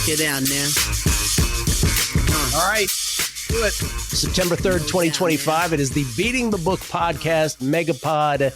break it down now. All right. Do it. September 3rd, 2025. It is the Beating the Book podcast, MegaPod,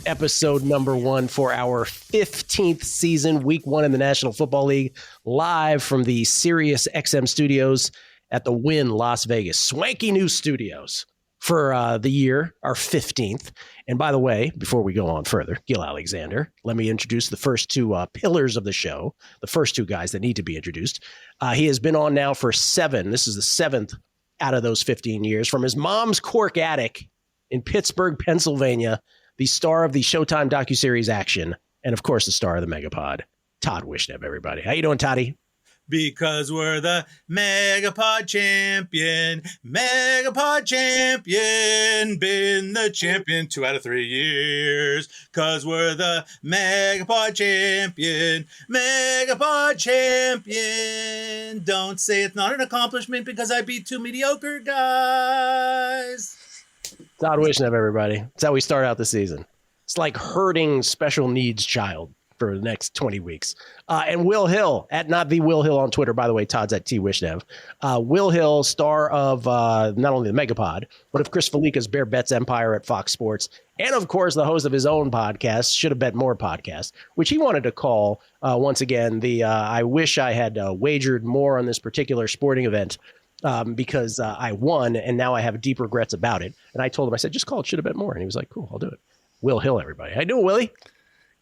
episode number 1 for our 15th season, week 1 in the National Football League, live from the Sirius XM studios at the Wynn Las Vegas. Swanky new studios for the year, our 15th. And by the way, before we go on further, Gill Alexander, let me introduce the first two pillars of the show, the first two guys that need to be introduced. He has been on now for 7. This is the 7th out of those 15 years. From his mom's cork attic in Pittsburgh, Pennsylvania, the star of the Showtime docuseries Action, and of course the star of the MegaPod, Todd Wishnev, everybody. How you doing, Toddy? Because we're the MegaPod champion, been the champion 2 out of 3 years. Because we're the MegaPod champion. Don't say it's not an accomplishment because I beat 2 mediocre guys. Todd Wishnev, everybody. That's how we start out the season. It's like herding special needs child for the next 20 weeks. And Will Hill, at not the Will Hill on Twitter, by the way, Todd's at T Wishnev. Will Hill, star of not only the MegaPod, but of Chris Felica's Bear Bets Empire at Fox Sports. And of course, the host of his own podcast, Shoulda Bet More podcast, which he wanted to call, once again, the I wish I had wagered more on this particular sporting event because I won and now I have deep regrets about it. And I told him, I said, just call it Shoulda Bet More. And he was like, cool, I'll do it. Will Hill, everybody. How you doing, Willie?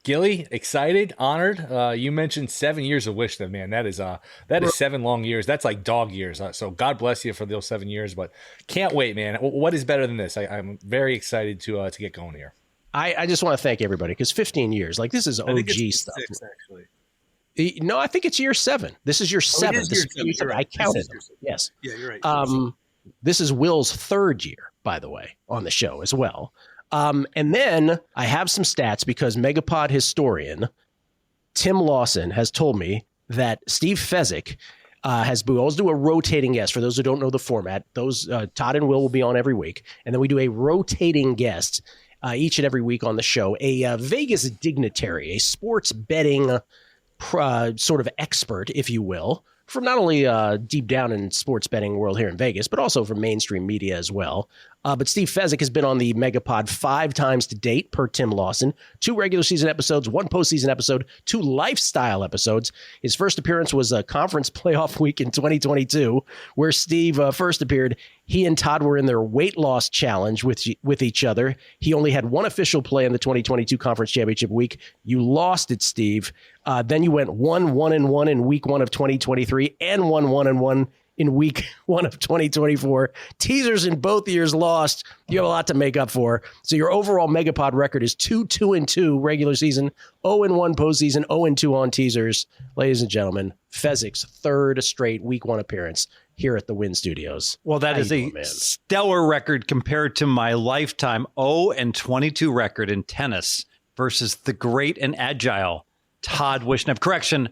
Gilly, excited, honored. You mentioned 7 years of Wishnev, man. That is 7 long years. That's like dog years. So God bless you for those 7 years. But can't wait, man. What is better than this? I'm very excited to get going here. I just want to thank everybody because 15 years, like this is OG stuff. 6, actually. No, I think it's year 7. This is your 7th. I counted them. Yes. Yeah, you're right. This is Will's 3rd year, by the way, on the show as well. And then I have some stats because MegaPod historian Tim Lawson has told me that Steve Fezzik we always do a rotating guest. For those who don't know the format, those Todd and Will be on every week. And then we do a rotating guest each and every week on the show, a Vegas dignitary, a sports betting sort of expert, if you will, from not only deep down in sports betting world here in Vegas, but also from mainstream media as well. But Steve Fezzik has been on the MegaPod 5 times to date, per Tim Lawson. 2 regular season episodes, 1 postseason episode, 2 lifestyle episodes. His first appearance was a conference playoff week in 2022, where Steve first appeared. He and Todd were in their weight loss challenge with each other. He only had 1 official play in the 2022 conference championship week. You lost it, Steve. Then you went 1-1-1 in week 1 of 2023 and 1-1-1 in week 1 of 2024. Teasers in both years lost. You have a lot to make up for. So your overall MegaPod record is 2-2-2 regular season, 0-1 postseason, 0-2 on teasers. Ladies and gentlemen, Fezzik's 3rd straight week 1 appearance here at the Wynn Studios. Well, that is a stellar record compared to my lifetime 0-22 record in tennis versus the great and agile Todd Wishnev. Correction,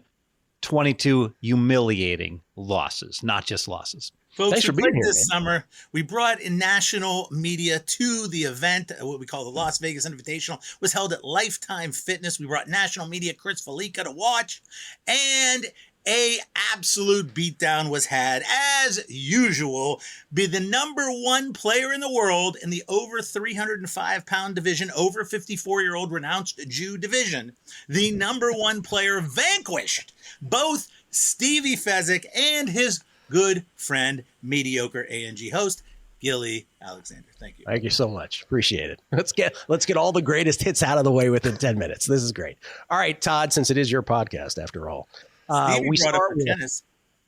22 humiliating losses, not just losses. Folks, thanks for being here, this summer, we brought in national media to the event. What we call the Las Vegas Invitational was held at Lifetime Fitness. We brought national media Chris Felica to watch, and a absolute beatdown was had, as usual, by the number 1 player in the world in the over 305-pound division, over 54-year-old renounced Jew division. The number 1 player vanquished both Stevie Fezzik and his good friend, mediocre A&G host, Gilly Alexander. Thank you. Thank you so much. Appreciate it. Let's get all the greatest hits out of the way within 10 minutes. This is great. All right, Todd, since it is your podcast after all,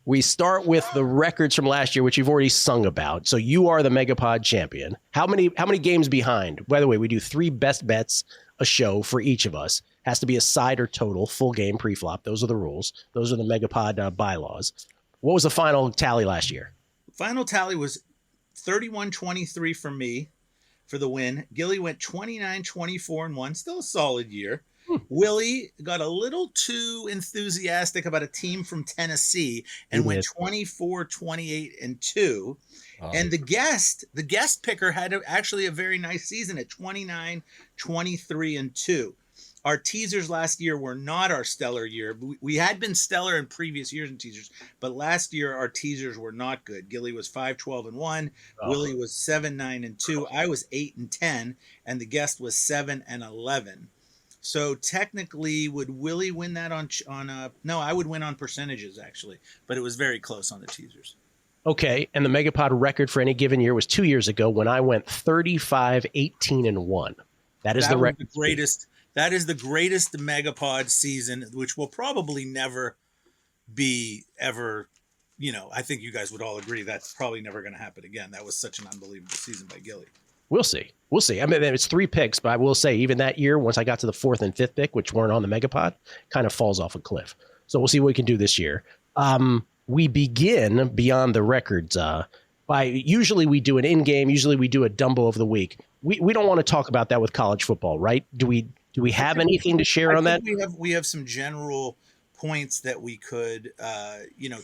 we start with the records from last year, which you've already sung about. So you are the MegaPod champion. How many games behind? By the way, we do 3 best bets a show for each of us. Has to be a side or total, full game, pre-flop. Those are the rules. Those are the MegaPod bylaws. What was the final tally last year? Final tally was 31-23 for me for the win. Gilly went 29-24-1. Still a solid year. Willie got a little too enthusiastic about a team from Tennessee and went 24-28-2. And the guest picker had actually a very nice season at 29-23-2. our teasers last year were not our stellar year. We had been stellar in previous years in teasers, but last year our teasers were not good. Gilly was 5-12-1. Willie was 7-9-2. I was 8-10, and the guest was 7-11. So technically, would Willie win that on no, I would win on percentages actually, but it was very close on the teasers. Okay, and the MegaPod record for any given year was 2 years ago when I went 35-18-1. That is the record. That is the greatest MegaPod season, which will probably never be ever. I think you guys would all agree that's probably never going to happen again. That was such an unbelievable season by Gilly. We'll see. I mean, it's 3 picks, but I will say even that year, once I got to the 4th and 5th pick, which weren't on the MegaPod, kind of falls off a cliff. So we'll see what we can do this year. We begin Beyond the Records by usually we do an in-game, usually we do a Dumbo of the week. We don't want to talk about that with college football, right? Do we have anything to share on that? We have some general points that we could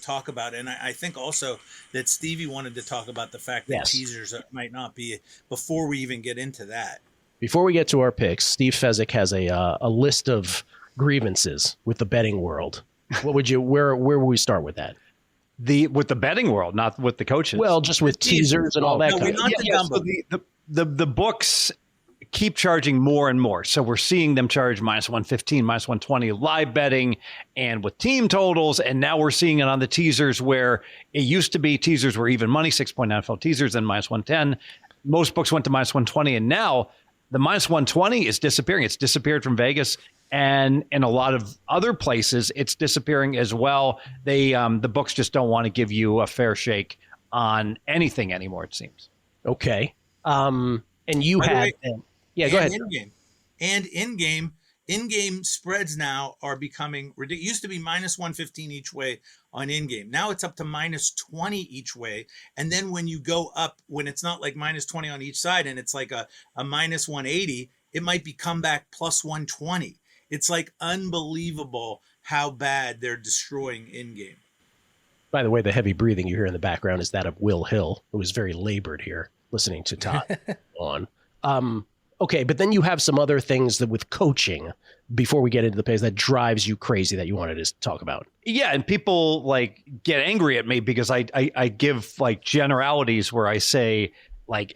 talk about, and I think also that Stevie wanted to talk about the fact that teasers might not be before we even get into that. Before we get to our picks, Steve Fezzik has a list of grievances with the betting world. What would you where would we start with that? With the betting world, not with the coaches. Well, just with teasers and all that. So the books keep charging more and more. So we're seeing them charge -115, -120 live betting and with team totals. And now we're seeing it on the teasers where it used to be teasers were even money, 6-point NFL teasers, then -110. Most books went to -120. And now the -120 is disappearing. It's disappeared from Vegas. And in a lot of other places, it's disappearing as well. The books just don't want to give you a fair shake on anything anymore, it seems. Okay. And you had... Yeah, go ahead. In-game spreads now are becoming ridiculous. It used to be -115 each way on in-game. Now it's up to -20 each way. And then when you go up, when it's not like -20 on each side and it's like a -180, it might be comeback +120. It's like unbelievable how bad they're destroying in-game. By the way, the heavy breathing you hear in the background is that of Will Hill, who is very labored here listening to Todd on. Okay, but then you have some other things that with coaching before we get into the pace that drives you crazy that you wanted to talk about. Yeah, and people get angry at me because I give generalities where I say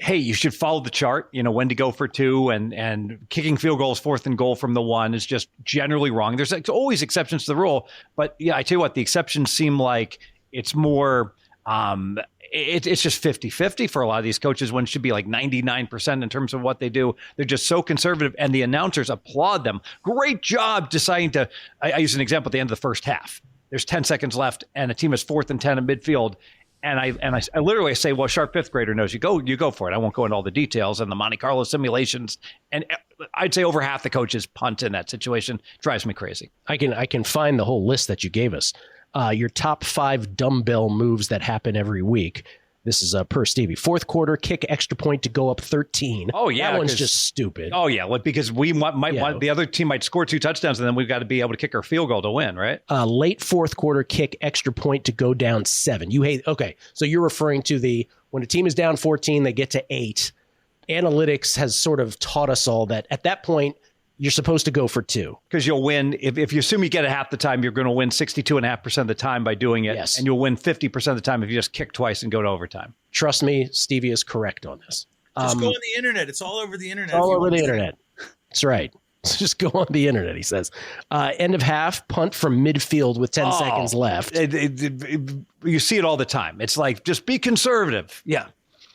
hey, you should follow the chart, when to go for 2 and kicking field goals 4th and goal from the 1 is just generally wrong. There's always exceptions to the rule, but yeah, I tell you what, the exceptions seem like it's more it's just 50-50 for a lot of these coaches when it should be 99% in terms of what they do. They're just so conservative, and the announcers applaud them. Great job deciding to, I use an example at the end of the first half. There's 10 seconds left, and a team is 4th and 10 in midfield. And I literally say, well, sharp 5th grader knows you go for it. I won't go into all the details and the Monte Carlo simulations. And I'd say over half the coaches punt in that situation. Drives me crazy. I can find the whole list that you gave us. Your top 5 dumbbell moves that happen every week. This is per Stevie. 4th quarter, kick extra point to go up 13. Oh, yeah. That one's just stupid. Oh, yeah. Because we might want the other team might score 2 touchdowns, and then we've got to be able to kick our field goal to win, right? Late 4th quarter, kick extra point to go down 7. You hate. Okay. So you're referring to when a team is down 14, they get to 8. Analytics has sort of taught us all that at that point, you're supposed to go for 2. Because you'll win. If you assume you get it half the time, you're going to win 62.5% of the time by doing it. Yes. And you'll win 50% of the time if you just kick twice and go to overtime. Trust me, Stevie is correct on this. Just go on the internet. It's all over the internet. All over the internet. That's right. Just go on the internet, he says. End of half, punt from midfield with 10 seconds left. You see it all the time. It's just be conservative. Yeah.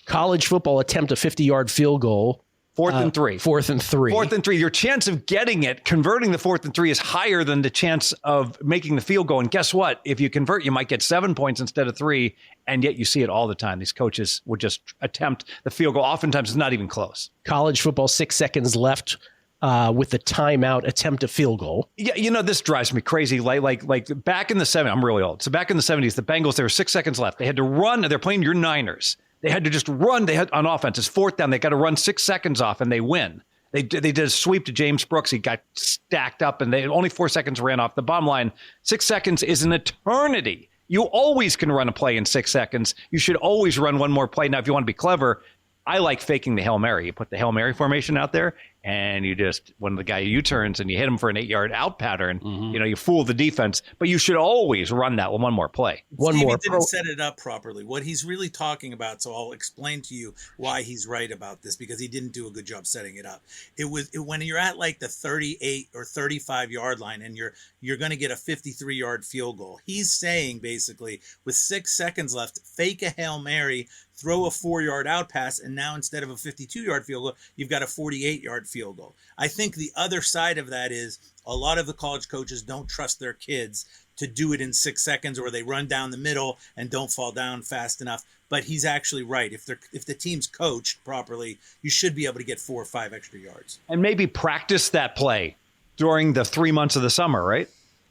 College football attempt a 50-yard field goal. 4th and 3. 4th and 3. 4th and 3. Your chance of getting it, converting the 4th and 3 is higher than the chance of making the field goal. And guess what? If you convert, you might get 7 points instead of 3. And yet you see it all the time. These coaches would just attempt the field goal. Oftentimes it's not even close. College football, 6 seconds left with the timeout, attempt a field goal. Yeah, this drives me crazy. Like back in the 70s, I'm really old. So back in the 70s, the Bengals, there were 6 seconds left. They had to run. They're playing your Niners. They had to just run. They had on offense. It's 4th down. They got to run 6 seconds off, and they win. They did a sweep to James Brooks. He got stacked up, and only 4 seconds ran off. The bottom line, 6 seconds is an eternity. You always can run a play in 6 seconds. You should always run one more play. Now, if you want to be clever, I like faking the Hail Mary. You put the Hail Mary formation out there, and you just, when the guy U-turns and you hit him for an 8-yard out pattern, you fool the defense. But you should always run that one more play. Stevie didn't set it up properly. What he's really talking about, so I'll explain to you why he's right about this, because he didn't do a good job setting it up. When you're at like the 38 or 35 yard line and you're going to get a 53-yard field goal. He's saying basically with 6 seconds left, fake a Hail Mary, throw a 4-yard out pass, and now instead of a 52-yard field goal, you've got a 48-yard field goal. I think the other side of that is a lot of the college coaches don't trust their kids to do it in 6 seconds, or they run down the middle and don't fall down fast enough. But he's actually right. If the team's coached properly, you should be able to get 4 or 5 extra yards. And maybe practice that play during the 3 months of the summer, right?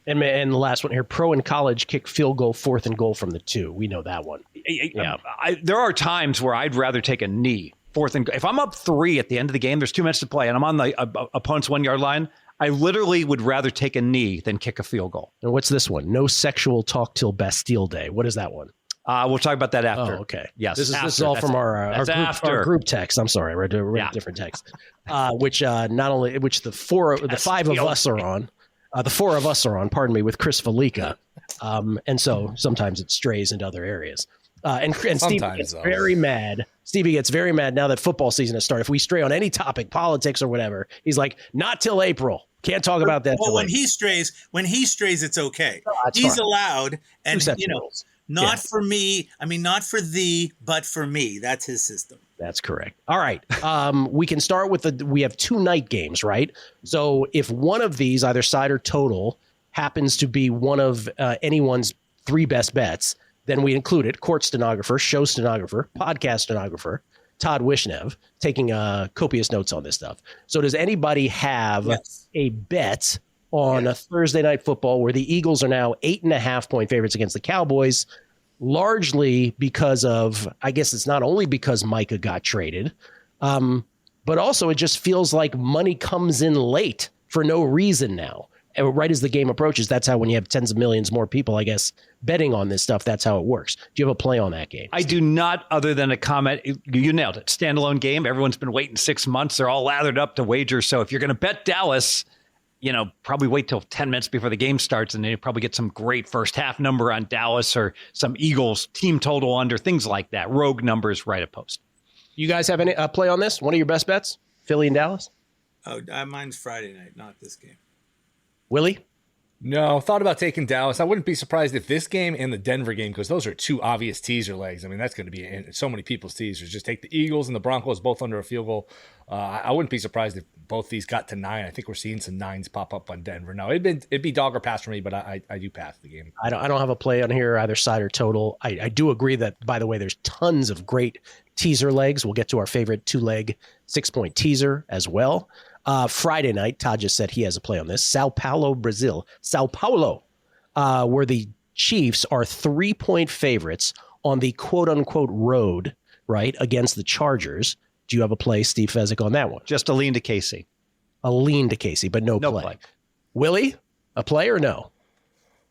And the last one here, pro and college kick field goal, 4th and goal from the 2. We know that one. Yeah. There are times where I'd rather take a knee, 4th and goal. If I'm up 3 at the end of the game, there's 2 minutes to play, and I'm on the opponent's 1-yard line, I literally would rather take a knee than kick a field goal. And what's this one? No sexual talk till Bastille Day. What is that one? We'll talk about that after. Oh, okay. Yes. This is all from our group text. I'm sorry, we're doing different text. Which the 5 of us are on. The 4 of us are on, pardon me, with Chris Felica. And so sometimes it strays into other areas. And Stevie gets very mad. Stevie gets very mad now that football season has started. If we stray on any topic, politics or whatever, he's like, not till April. Can't talk about that. Well, when he strays, it's okay. He's fine. Allowed. And, not for me. I mean, not for thee, but for me. That's his system. That's correct. All right. We can start with we have 2 night games, right? So if one of these, either side or total, happens to be one of anyone's 3 best bets, then we include it. Court stenographer, show stenographer, podcast stenographer, Todd Wishnev, taking copious notes on this stuff. So does anybody have a bet on a Thursday night football where the Eagles are now 8.5-point favorites against the Cowboys, largely because of, I guess it's not only because Micah got traded, but also it just feels like money comes in late for no reason now. And right as the game approaches, that's how, when you have tens of millions more people, I guess, betting on this stuff, that's how it works. Do you have a play on that game? I do not, other than a comment. You nailed it. Standalone game. Everyone's been waiting 6 months. They're all lathered up to wager. So if you're going to bet Dallas, probably wait till 10 minutes before the game starts, and then you probably get some great first half number on Dallas or some Eagles team total under, things like that. Rogue numbers right at post. You guys have any play on this? One of your best bets? Philly and Dallas? Oh, mine's Friday night, not this game. Willie? No, thought about taking Dallas. I wouldn't be surprised if this game and the Denver game, because those are 2 obvious teaser legs. I mean, that's going to be in so many people's teasers. Just take the Eagles and the Broncos both under a field goal. I wouldn't be surprised if both these got to 9. I think we're seeing some 9s pop up on Denver. No, it'd be dog or pass for me, but I do pass the game. I don't have a play on here, either side or total. I do agree that, by the way, there's tons of great teaser legs. We'll get to our favorite 2-leg 6-point teaser as well. Friday night, Todd just said he has a play on this. Sao Paulo, Brazil. Sao Paulo, where the Chiefs are 3-point favorites on the quote-unquote road, right, against the Chargers. Do you have a play, Steve Fezzik, on that one? Just a lean to Casey. A lean to Casey, but no play. Willie, a play or no?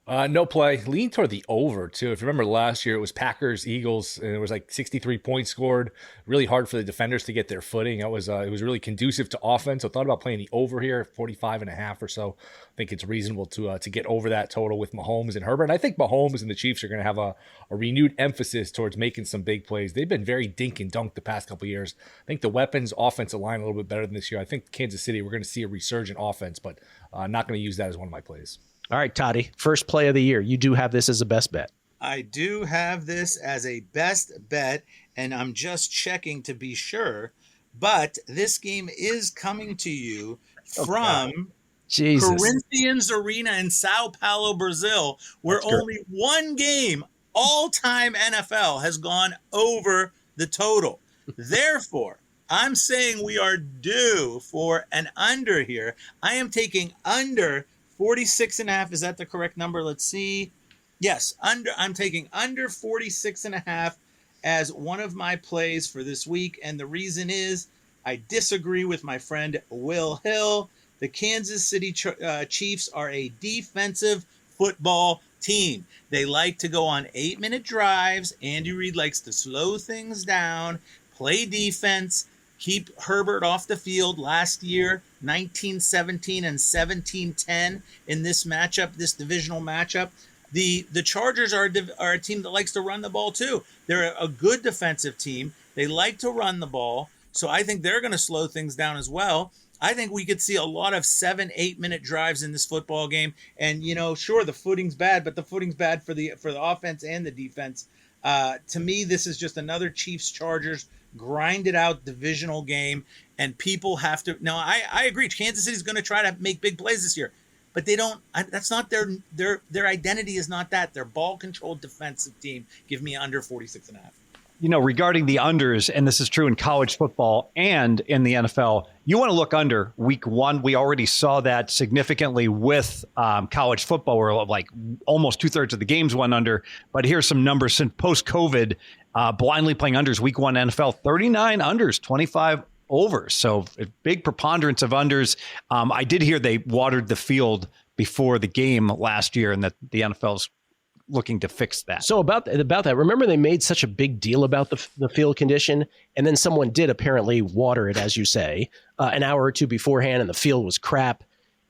No play. Lean toward the over, too. If you remember last year, it was Packers, Eagles, and it was like 63 points scored. Really hard for the defenders to get their footing. It was really conducive to offense. So thought about playing the over here, 45.5 or so. I think it's reasonable to get over that total with Mahomes and Herbert. And I think Mahomes and the Chiefs are going to have a renewed emphasis towards making some big plays. They've been very dink and dunk the past couple of years. I think the weapons, offensive line a little bit better than this year. I think Kansas City, we're going to see a resurgent offense, but not going to use that as one of my plays. All right, Toddy, first play of the year. You do have this as a best bet. I do have this as a best bet, and I'm just checking to be sure. But this game is coming to you from Corinthians Arena in Sao Paulo, Brazil, where only one game all-time NFL has gone over the total. Therefore, I'm saying we are due for an under here. I am taking under 46.5. Is that the correct number? Let's see. Yes, I'm taking under 46.5 as one of my plays for this week. And the reason is I disagree with my friend Will Hill. The Kansas City Chiefs are a defensive football team. They like to go on 8-minute drives. Andy Reid likes to slow things down, play defense. Keep Herbert off the field. Last year, 19-17 and 17-10 in this matchup, this divisional matchup. The Chargers are a team that likes to run the ball too. They're a good defensive team. They like to run the ball. So I think they're going to slow things down as well. I think we could see a lot of 7-8 minute drives in this football game. And, sure, the footing's bad, but the footing's bad for the offense and the defense. To me, this is just another Chiefs-Chargers grinded out divisional game, and people have to. Now, I agree. Kansas City's going to try to make big plays this year, but they don't. That's not their identity. Is not that their ball-controlled defensive team. Give me under 46.5. Regarding the unders, and this is true in college football and in the NFL, you want to look under week 1. We already saw that significantly with college football, where like almost 2/3 of the games went under. But here's some numbers since post-COVID, blindly playing unders. Week 1 NFL, 39 unders, 25 overs. So a big preponderance of unders. I did hear they watered the field before the game last year, and that the NFL's looking to fix that. So about that, remember they made such a big deal about the field condition, and then someone did apparently water it, as you say, an hour or two beforehand, and the field was crap.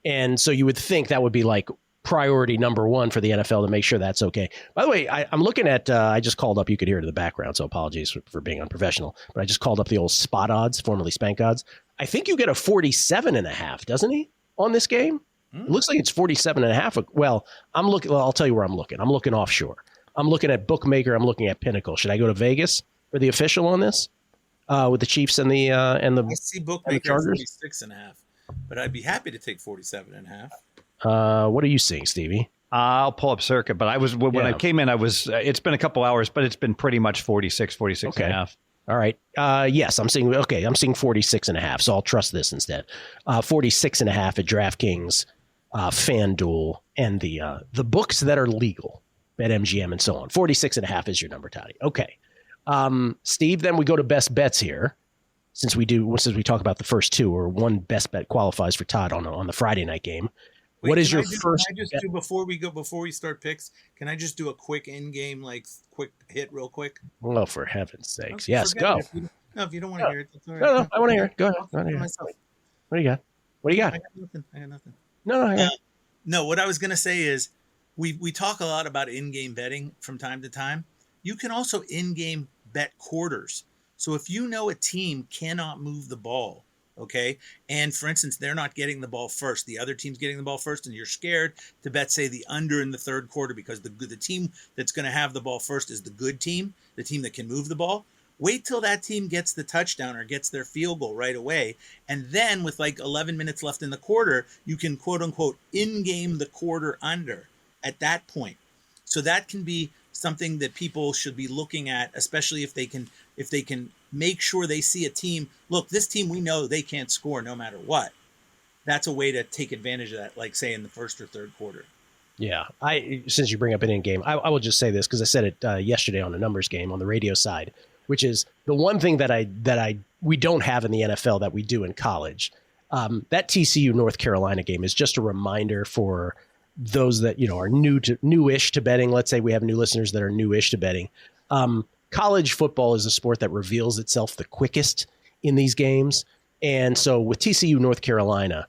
And so you would think that would be like priority number 1 for the NFL to make sure that's okay. By the way, I'm looking at, I just called up, you could hear it in the background, so apologies for being unprofessional, but I just called up the old spot odds, formerly Spank odds. I think you get a 47.5, doesn't he, on this game? It looks like it's 47.5. Well, I'll tell you where I'm looking. I'm looking offshore. I'm looking at Bookmaker. I'm looking at Pinnacle. Should I go to Vegas for the official on this with the Chiefs and the I see Bookmaker at 46.5, but I'd be happy to take 47.5. What are you seeing, Stevie? I'll pull up Circuit, but I came in, it's been a couple hours, but it's been pretty much 46.5. All right. Yes, I'm seeing 46.5. So I'll trust this instead. 46.5 at DraftKings, FanDuel, and the books that are legal, BetMGM and so on. 46.5 is your number, Toddy. Okay. Steve, then we go to best bets here. Since we talk about the first two, or one best bet qualifies for Todd on the Friday night game. Wait, what is your first? Can I just do before we start picks? Can I just do a quick in-game, quick hit, real quick? Well, for heaven's sakes, yes, go. If you don't want to hear it, that's all right. No, I want to hear it. Go ahead. What do you got? What do you got? I got nothing. No. What I was gonna say is, we talk a lot about in-game betting from time to time. You can also in-game bet quarters. So if you know a team cannot move the ball, okay, and for instance, they're not getting the ball first, the other team's getting the ball first, and you're scared to bet, say, the under in the third quarter because the team that's going to have the ball first is the good team, the team that can move the ball. Wait till that team gets the touchdown or gets their field goal right away, and then with 11 minutes left in the quarter, you can quote-unquote in-game the quarter under at that point. So that can be something that people should be looking at, especially if they can make sure they see a team. Look, this team, we know they can't score no matter what. That's a way to take advantage of that, like say in the first or third quarter. Yeah, since you bring up an in-game, I will just say this because I said it yesterday on the numbers game on the radio side, which is the one thing that we don't have in the NFL that we do in college. That TCU North Carolina game is just a reminder for those that are newish to betting. Let's say we have new listeners that are newish to betting. College football is a sport that reveals itself the quickest in these games. And so with TCU North Carolina,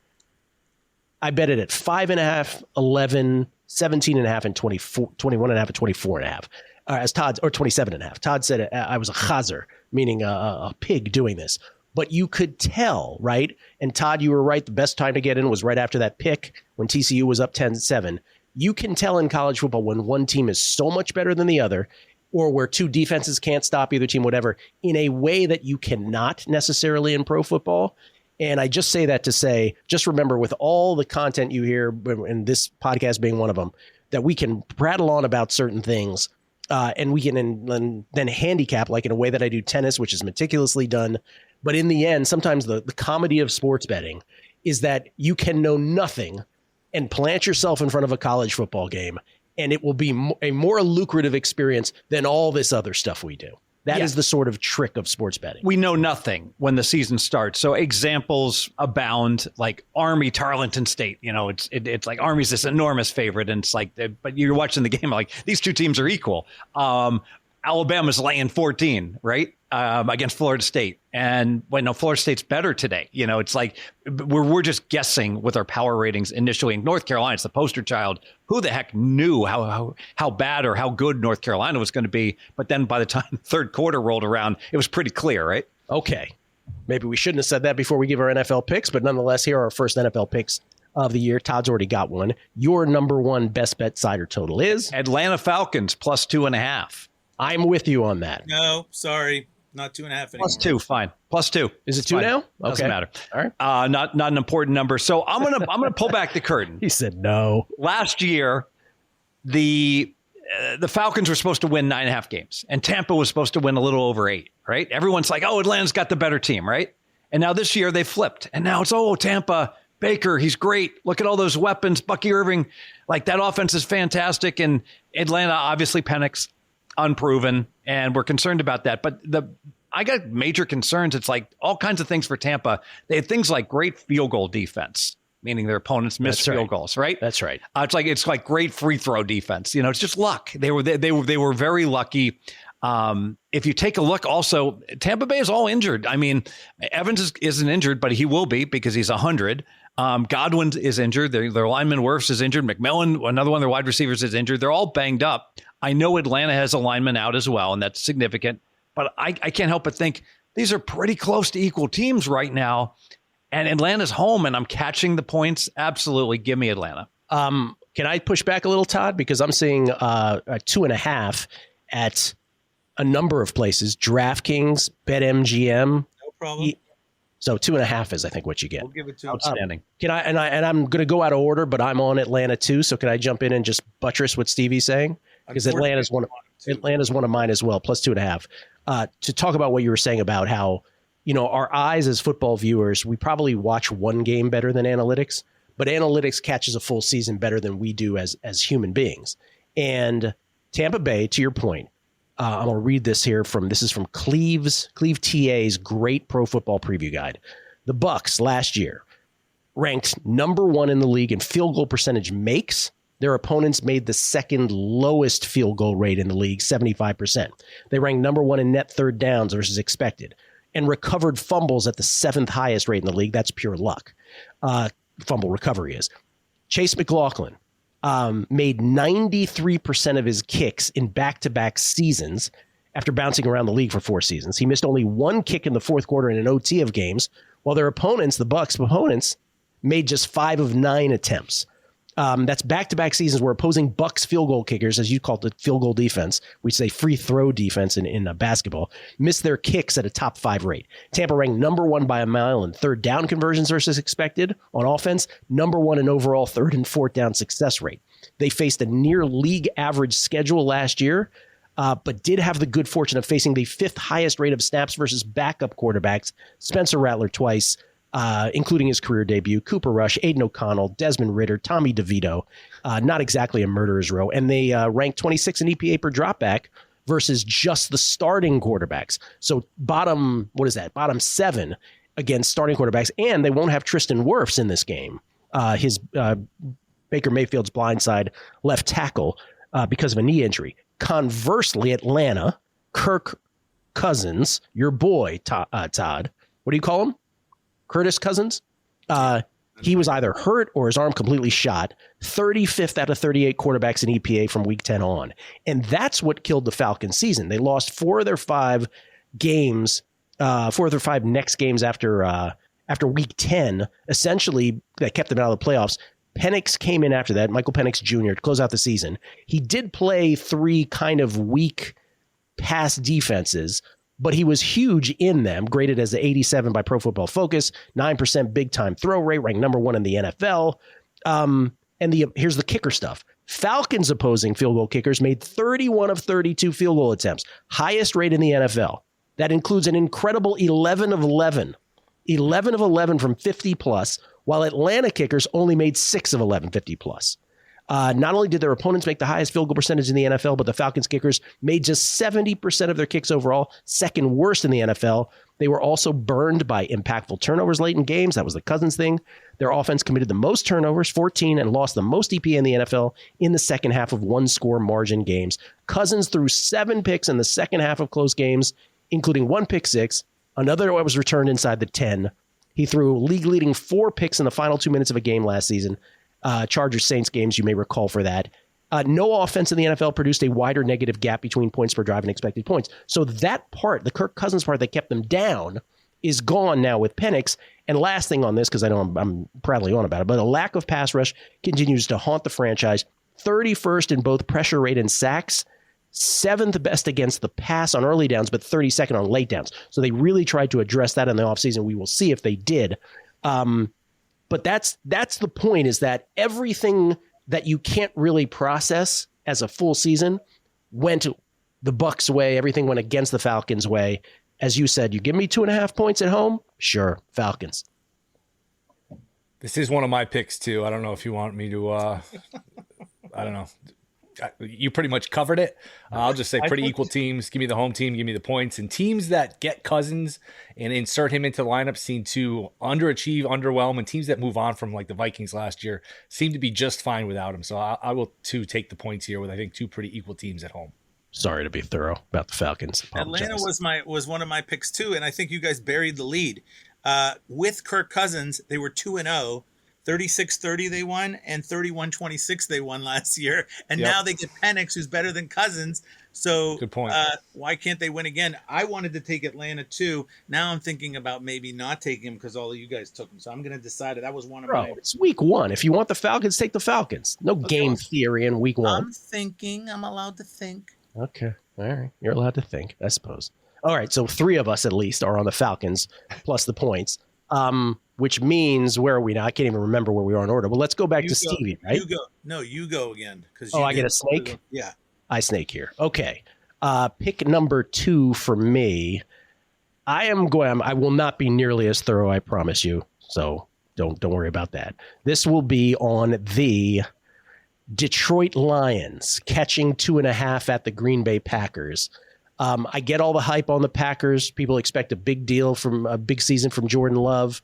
I bet it at 5.5, 11, 17.5, and 21.5 and 24.5. As Todd, or 27.5. Todd said I was a chazer, meaning a pig doing this. But you could tell, right? And Todd, you were right. The best time to get in was right after that pick when TCU was up 10-7. You can tell in college football when one team is so much better than the other, or where two defenses can't stop either team, whatever, in a way that you cannot necessarily in pro football. And I just say that to say, just remember with all the content you hear, and this podcast being one of them, that we can prattle on about certain things, and we can then handicap like in a way that I do tennis, which is meticulously done. But in the end, sometimes the comedy of sports betting is that you can know nothing and plant yourself in front of a college football game, and it will be a more lucrative experience than all this other stuff we do. That is the sort of trick of sports betting. We know nothing when the season starts. So examples abound, like Army, Tarleton State. It's like Army's this enormous favorite, and it's like, but you're watching the game like these two teams are equal. Alabama's laying 14, right? against Florida State. And Florida State's better today. It's like we're just guessing with our power ratings initially. In North Carolina, it's the poster child. Who the heck knew how bad or how good North Carolina was going to be? But then by the time the third quarter rolled around, it was pretty clear, right? Okay. Maybe we shouldn't have said that before we give our NFL picks, but nonetheless, here are our first NFL picks of the year. Todd's already got one. Your number one best bet cider total is? Atlanta Falcons plus 2.5. I'm with you on that. No, sorry. Not 2.5 anymore. Plus 2, fine. Plus 2. Is it 2 fine. now? Okay. Doesn't matter. All right. Not an important number. So I'm gonna pull back the curtain. He said no. Last year, the Falcons were supposed to win 9.5 games, and Tampa was supposed to win a little over 8. Right? Everyone's like, "Oh, Atlanta's got the better team," right? And now this year they flipped, and now it's Tampa. Baker, he's great. Look at all those weapons. Bucky Irving, like that offense is fantastic, and Atlanta obviously Penix, unproven, and we're concerned about that. But I got major concerns. It's like all kinds of things for Tampa. They had things like great field goal defense, meaning their opponents missed field goals, right? That's right. It's like great free throw defense. It's just luck. They were very lucky. If you take a look, also Tampa Bay is all injured. I mean, Evans isn't injured, but he will be because he's 100. Godwin is injured. Their lineman Wirfs is injured. McMillan, another one of their wide receivers, is injured. They're all banged up. I know Atlanta has a lineman out as well, and that's significant. But I can't help but think these are pretty close to equal teams right now. And Atlanta's home, and I'm catching the points. Absolutely. Give me Atlanta. Can I push back a little, Todd? Because I'm seeing a 2.5 at a number of places. DraftKings, BetMGM. No problem. So 2.5 is, I think, what you get. We'll give it to Outstanding. Can I? And I'm going to go out of order, but I'm on Atlanta too. So can I jump in and just buttress what Stevie's saying? Because Atlanta's one of mine as well, plus 2.5. To talk about what you were saying about how, our eyes as football viewers, we probably watch one game better than analytics, but analytics catches a full season better than we do as human beings. And Tampa Bay, to your point, I'm going to read this here from Cleve TA's great pro football preview guide. The Bucs last year ranked number 1 in the league in field goal percentage makes. Their opponents made the second lowest field goal rate in the league, 75%. They ranked number 1 in net third downs versus expected, and recovered fumbles at the 7th highest rate in the league. That's pure luck. Fumble recovery is. Chase McLaughlin made 93% of his kicks in back-to-back seasons after bouncing around the league for 4 seasons. He missed only 1 kick in the fourth quarter in an OT of games, while their opponents, the Bucs opponents, made just 5 of 9 attempts. That's back-to-back seasons where opposing Bucs field goal kickers, as you call it, the field goal defense, we say free throw defense in basketball, missed their kicks at a top 5 rate. Tampa ranked number 1 by a mile in third down conversions versus expected on offense, number 1 in overall third and fourth down success rate. They faced a near league average schedule last year, but did have the good fortune of facing the 5th highest rate of snaps versus backup quarterbacks, Spencer Rattler twice, including his career debut, Cooper Rush, Aiden O'Connell, Desmond Ridder, Tommy DeVito, not exactly a murderer's row. And they ranked 26 in EPA per dropback versus just the starting quarterbacks. So bottom 7 against starting quarterbacks. And they won't have Tristan Wirfs in this game. Baker Mayfield's blindside left tackle because of a knee injury. Conversely, Atlanta, Kirk Cousins, your boy, Todd, what do you call him? Curtis Cousins, he was either hurt or his arm completely shot. 35th out of 38 quarterbacks in EPA from week 10 on. And that's what killed the Falcons season. They lost 4 of their 5 games, 4 of their 5 next games after week 10. Essentially, that kept them out of the playoffs. Penix came in after that, Michael Penix Jr., to close out the season. He did play 3 kind of weak pass defenses, but he was huge in them, graded as the 87 by Pro Football Focus, 9% big-time throw rate, ranked number 1 in the NFL. Here's the kicker stuff. Falcons opposing field goal kickers made 31 of 32 field goal attempts, highest rate in the NFL. That includes an incredible 11 of 11 from 50-plus, while Atlanta kickers only made 6 of 11 50-plus. Not only did their opponents make the highest field goal percentage in the NFL, but the Falcons kickers made just 70% of their kicks overall, second worst in the NFL. They were also burned by impactful turnovers late in games. That was the Cousins thing. Their offense committed the most turnovers, 14, and lost the most EPA in the NFL in the second half of 1-score margin games. Cousins threw 7 picks in the second half of close games. including 1 pick six, another that was returned inside the 10. He threw league-leading 4 picks in the final 2 minutes of a game last season. Chargers-Saints games, you may recall for that. No offense in the NFL produced a wider negative gap between points per drive and expected points. So that part, the Kirk Cousins part that kept them down, is gone now with Penix. And last thing on this, because I know I'm proudly on about it, but a lack of pass rush continues to haunt the franchise. 31st in both pressure rate and sacks, 7th best against the pass on early downs, but 32nd on late downs. So they really tried to address that in the offseason. We will see if they did. But that's the point, is that everything that you can't really process as a full season went the Bucs' way. Everything went against the Falcons' way. As you said, you give me 2.5 points at home? Sure, Falcons. This is one of my picks, too. I don't know if you want me to, I don't know. You pretty much covered it. I'll just say pretty equal teams. Give me the home team, give me the points. And teams that get Cousins and insert him into the lineup seem to underachieve, underwhelm. And teams that move on from, like the Vikings last year, seem to be just fine without him. So I will, too, take the points here with, I think, 2 pretty equal teams at home. Sorry to be thorough about the Falcons. Atlanta was one of my picks too, and I think you guys buried the lead. With Kirk Cousins, they were 2-0. 36-30 they won, and 31-26 they won last year. And now they get Penix, who's better than Cousins. So good point. Why can't they win again? I wanted to take Atlanta too. Now I'm thinking about maybe not taking him because all of you guys took him. So I'm going to decide it. That was one of my. It's week 1. If you want the Falcons, take the Falcons. No game theory in week 1. I'm thinking. I'm allowed to think. Okay. All right. You're allowed to think, I suppose. All right. So 3 of us at least are on the Falcons plus the points, which means, where are we now? I can't even remember where we are in order. Well, let's go back to Stevie, right? You go. No, you go again. I get a snake? Yeah. I snake here. Okay. Pick number 2 for me. I will not be nearly as thorough, I promise you. So don't worry about that. This will be on the Detroit Lions catching 2.5 at the Green Bay Packers. I get all the hype on the Packers. People expect a big season from Jordan Love.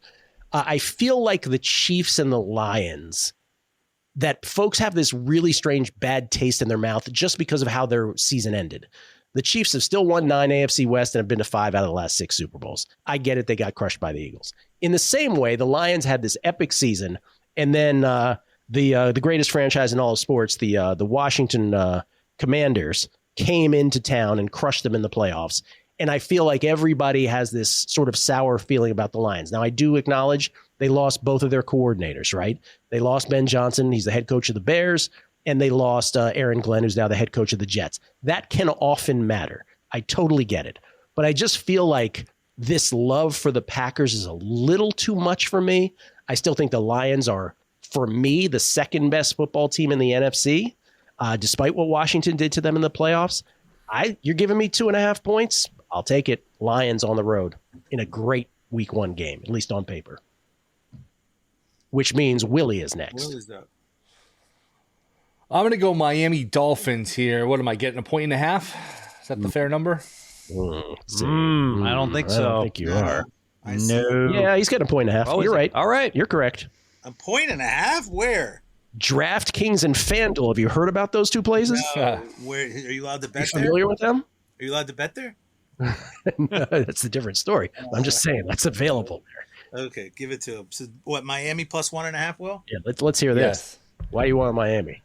I feel like the Chiefs and the Lions, that folks have this really strange bad taste in their mouth just because of how their season ended. The Chiefs have still won 9 AFC West and have been to 5 out of the last 6 Super Bowls. I get it. They got crushed by the Eagles. In the same way, the Lions had this epic season, and then the greatest franchise in all of sports, the Washington Commanders, came into town and crushed them in the playoffs. And I feel like everybody has this sort of sour feeling about the Lions. Now, I do acknowledge they lost both of their coordinators, right? They lost Ben Johnson. He's the head coach of the Bears. And they lost Aaron Glenn, who's now the head coach of the Jets. That can often matter. I totally get it. But I just feel like this love for the Packers is a little too much for me. I still think the Lions are, for me, the second best football team in the NFC, despite what Washington did to them in the playoffs. You're giving me 2.5 points. I'll take it. Lions on the road in a great week 1 game, at least on paper. Which means Willie is next. Willie's up. I'm going to go Miami Dolphins here. What am I getting, 1.5? Is that the fair number? I don't think so. I don't think you are. No. Yeah, he's getting 1.5. Oh, You're right. All right. You're correct. 1.5? Where? DraftKings and FanDuel. Have you heard about those 2 places? No. Where are you allowed to bet You familiar with them? Are you allowed to bet there? No, that's a different story. I'm just saying that's available there. Okay, give it to him. So what? Miami plus 1.5? Will? Yeah, let's hear this. Yes. Why do you want Miami?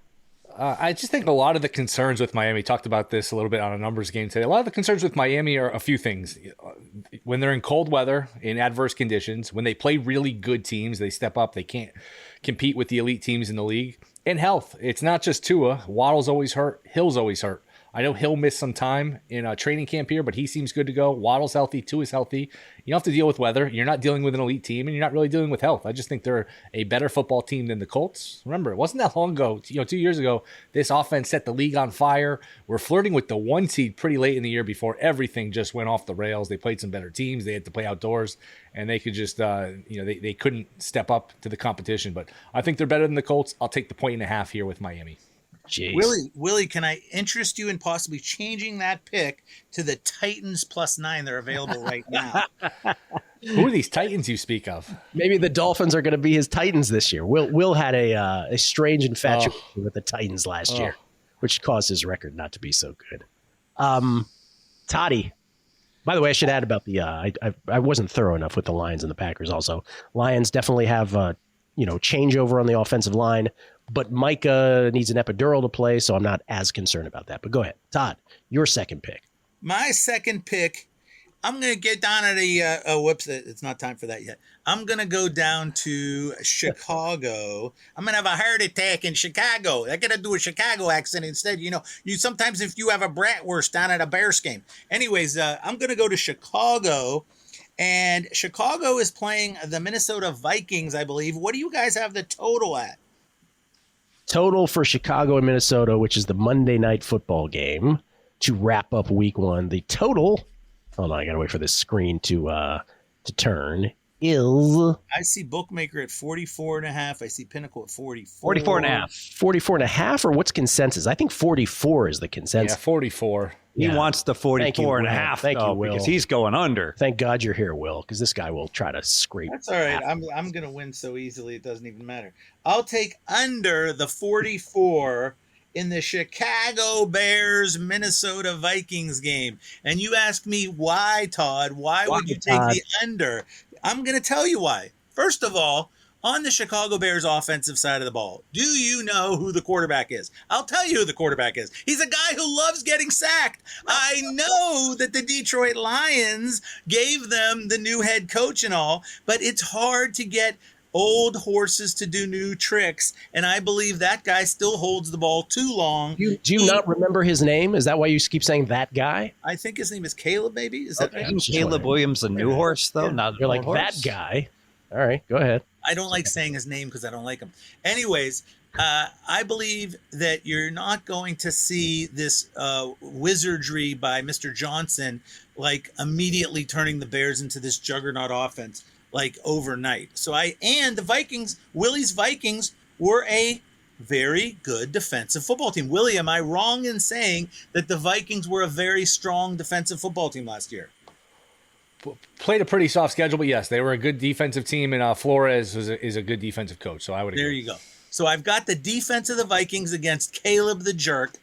I just think a lot of the concerns with Miami, talked about this a little bit on a numbers game today. A lot of the concerns with Miami are a few things. When they're in cold weather, in adverse conditions, when they play really good teams, they step up. They can't compete with the elite teams in the league. And health. It's not just Tua. Waddle's always hurt. Hill's always hurt. I know Hill missed some time in a training camp here, but he seems good to go. Waddle's healthy. Tua's healthy. You don't have to deal with weather. You're not dealing with an elite team, and you're not really dealing with health. I just think they're a better football team than the Colts. Remember, it wasn't that long ago, 2 years ago, this offense set the league on fire. We're flirting with the 1 seed pretty late in the year before everything just went off the rails. They played some better teams. They had to play outdoors, and they could just, they couldn't step up to the competition. But I think they're better than the Colts. I'll take the 1.5 here with Miami. Jeez. Willie, can I interest you in possibly changing that pick to the Titans plus 9? They're available right now. Who are these Titans you speak of? Maybe the Dolphins are going to be his Titans this year. Will had a strange infatuation with the Titans last year, which caused his record not to be so good. Toddy. By the way, I should add about the I wasn't thorough enough with the Lions and the Packers. Also, Lions definitely have changeover on the offensive line, but Micah needs an epidural to play, so I'm not as concerned about that. But go ahead, Todd, your second pick. My second pick, I'm going to get down to the, whoops, it's not time for that yet. I'm going to go down to Chicago. I'm going to have a heart attack in Chicago. I got to do a Chicago accent instead. You sometimes if you have a bratwurst down at a Bears game. Anyways, I'm going to go to Chicago, and Chicago is playing the Minnesota Vikings, I believe. What do you guys have the total at? Total for Chicago and Minnesota, which is the Monday Night Football game to wrap up week one. The total... Hold on, I gotta wait for this screen to turn. I see Bookmaker at 44.5. I see Pinnacle at 44. 44.5. 44.5, or what's consensus? I think 44 is the consensus. Yeah, 44. He wants the 44.5, Thank you, Will. because he's going under. Thank God you're here, Will, because this guy will try to scrape. That's all right. I'm gonna win so easily it doesn't even matter. I'll take under the 44 in the Chicago Bears Minnesota Vikings game. And you ask me why, Todd? Why would you take the under? I'm going to tell you why. First of all, on the Chicago Bears offensive side of the ball, do you know who the quarterback is? I'll tell you who the quarterback is. He's a guy who loves getting sacked. I know that the Detroit Lions gave them the new head coach and all, but it's hard to get old horses to do new tricks, and I believe that guy still holds the ball too long. Do you not remember his name? Is that why you keep saying that guy? I think his name is Caleb, maybe? Is that right? Caleb Williams, a new horse, though? Yeah. Not You're like, horse? that guy. All right, go ahead. I don't like saying his name because I don't like him. Anyways, I believe that you're not going to see this wizardry by Mr. Johnson, like immediately turning the Bears into this juggernaut offense like overnight. And the Vikings, Willie's Vikings were a very good defensive football team. Willie, am I wrong in saying that the Vikings were a very strong defensive football team last year? Played a pretty soft schedule, but yes, they were a good defensive team, and Flores is a good defensive coach, so I would agree. There you go. So I've got the defense of the Vikings against Caleb the Jerk.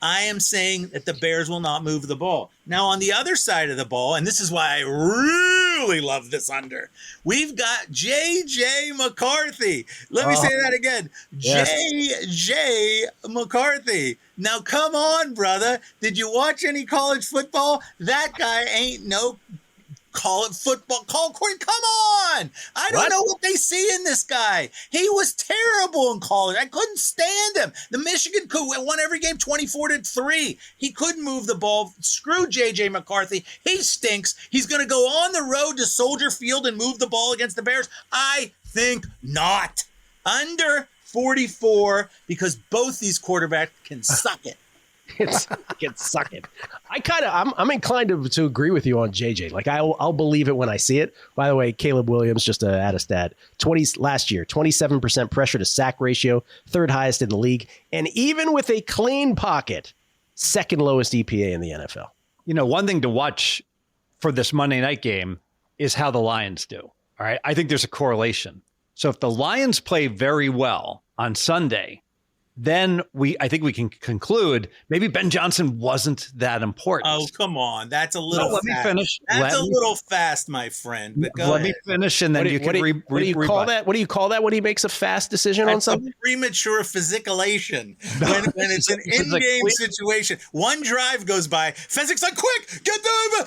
I am saying that the Bears will not move the ball. Now, on the other side of the ball, and this is why I really love this under, we've got J.J. McCarthy. Let me say that again. Yes. J.J. McCarthy. Now, come on, brother. Did you watch any college football? That guy ain't no call it football. Come on. I don't know what they see in this guy. He was terrible in college. I couldn't stand him. The Michigan won every game 24-3. He couldn't move the ball. Screw J.J. McCarthy. He stinks. He's going to go on the road to Soldier Field and move the ball against the Bears. I think not. Under 44, because both these quarterbacks can suck it. Can suck it. I'm inclined to agree with you on JJ. Like I'll believe it when I see it. By the way, Caleb Williams, just to add a stat, last year, 27% pressure to sack ratio, third highest in the league, and even with a clean pocket, second lowest EPA in the NFL. One thing to watch for this Monday night game is how the Lions do. All right, I think there's a correlation. So if the Lions play very well on Sunday, then I think we can conclude maybe Ben Johnson wasn't that important. Oh, come on. That's a little let me finish. That's a little fast, my friend. But let me finish, and then you can what do you call that? What do you call that when he makes a fast decision on something? Premature physicalation. When it's an in-game situation. One drive goes by. Fezzik's like, quick, get them.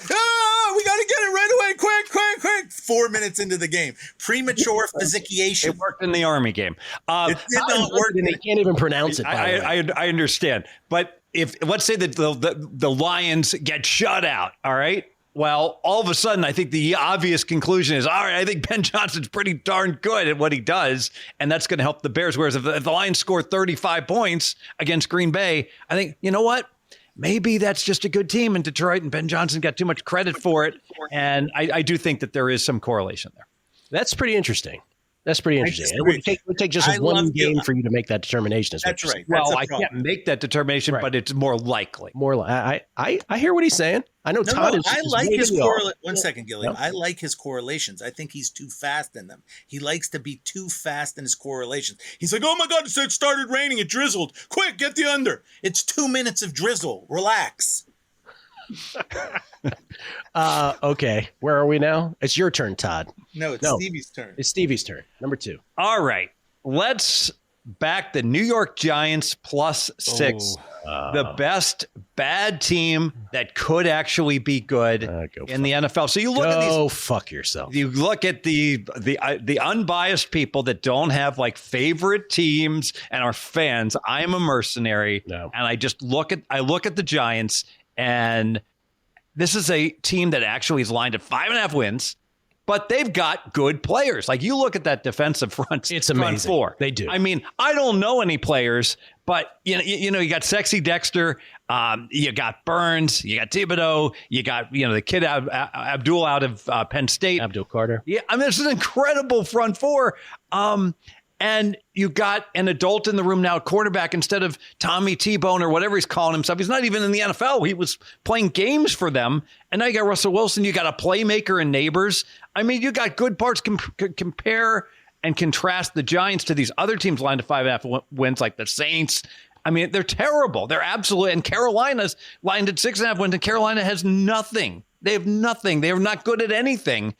We got to get it right away. Quick. 4 minutes into the game. Premature physication. It worked in the Army game. It did not work. And they can't even pronounce it. I understand, but if let's say that the Lions get shut out, all right. Well, all of a sudden, I think the obvious conclusion is, all right, I think Ben Johnson's pretty darn good at what he does, and that's going to help the Bears. Whereas if the Lions score 35 points against Green Bay, I think, you know what? Maybe that's just a good team in Detroit, and Ben Johnson got too much credit for it. And I do think that there is some correlation there. That's pretty interesting. It would take just one game for you to make that determination. That's right. Well, I can't make that determination, but it's more likely. I hear what he's saying. I know Todd is. I like his correlation. One second, Gilly. Yep. I like his correlations. I think he's too fast in them. He likes to be too fast in his correlations. He's like, oh my God, it started raining. It drizzled. Quick, get the under. It's 2 minutes of drizzle. Relax. Okay, where are we now? It's your turn, Todd. No, it's Stevie's turn. It's Stevie's turn. Number 2. All right. Let's back the New York Giants +6. The best bad team that could actually be good in the NFL. So you look at these. Go fuck yourself. You look at the unbiased people that don't have like favorite teams and are fans. I am a mercenary, and I just look at the Giants, and this is a team that actually is lined at 5.5 wins. But they've got good players. Like you look at that defensive front, it's amazing. Front four. They do. I mean, I don't know any players, but you know, you got Sexy Dexter, you got Burns, you got Thibodeau, you got the kid Abdul out of Penn State, Abdul Carter. Yeah, I mean, this is an incredible front four. And you got an adult in the room now, quarterback, instead of Tommy T-Bone or whatever he's calling himself. He's not even in the NFL. He was playing games for them. And now you got Russell Wilson. You got a playmaker in Neighbors. I mean, you got good parts. Compare and contrast the Giants to these other teams lined to 5.5 wins, like the Saints. I mean, they're terrible. They're absolute. And Carolina's lined at 6.5 wins, and Carolina has nothing. They have nothing. They are not good at anything.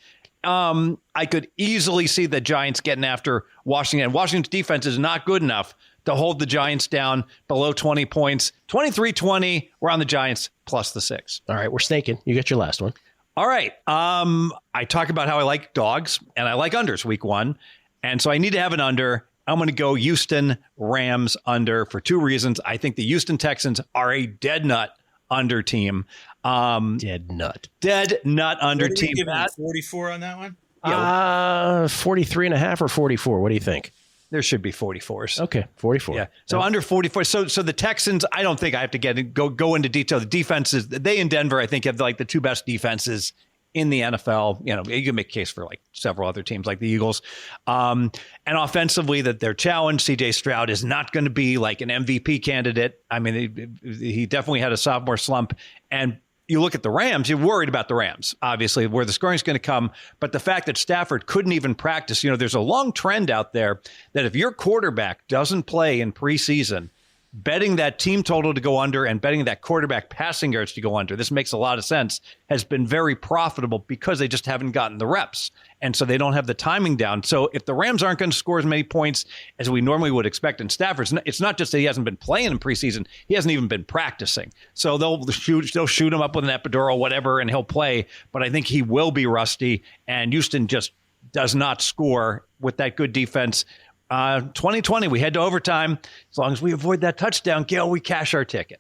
I could easily see the Giants getting after Washington. Washington's defense is not good enough to hold the Giants down below 20 points. 23-20. We're on the Giants +6. All right, we're snaking. You get your last one. All right. I talk about how I like dogs and I like unders week 1. And so I need to have an under. I'm going to go Houston Rams under for 2 reasons. I think the Houston Texans are a dead nut under team. Dead nut under team. 44 on that one? 43.5 or 44. What do you think? There should be 44s. Okay, 44. Yeah. So under 44. So the Texans, I don't think I have to go into detail. The defenses, they in Denver, I think, have like the 2 best defenses in the NFL. You know, you can make a case for like several other teams like the Eagles. And offensively, that they're challenged. CJ Stroud is not going to be like an MVP candidate. I mean, he definitely had a sophomore slump. And you look at the Rams, you're worried about the Rams, obviously, where the scoring is going to come. But the fact that Stafford couldn't even practice, there's a long trend out there that if your quarterback doesn't play in preseason, betting that team total to go under and betting that quarterback passing yards to go under, this makes a lot of sense, has been very profitable because they just haven't gotten the reps. And so they don't have the timing down. So if the Rams aren't going to score as many points as we normally would expect in Stafford, it's not just that he hasn't been playing in preseason, he hasn't even been practicing. So they'll shoot him up with an epidural, whatever, and he'll play. But I think he will be rusty, and Houston just does not score with that good defense. 2020, we head to overtime. As long as we avoid that touchdown, Gill, we cash our ticket.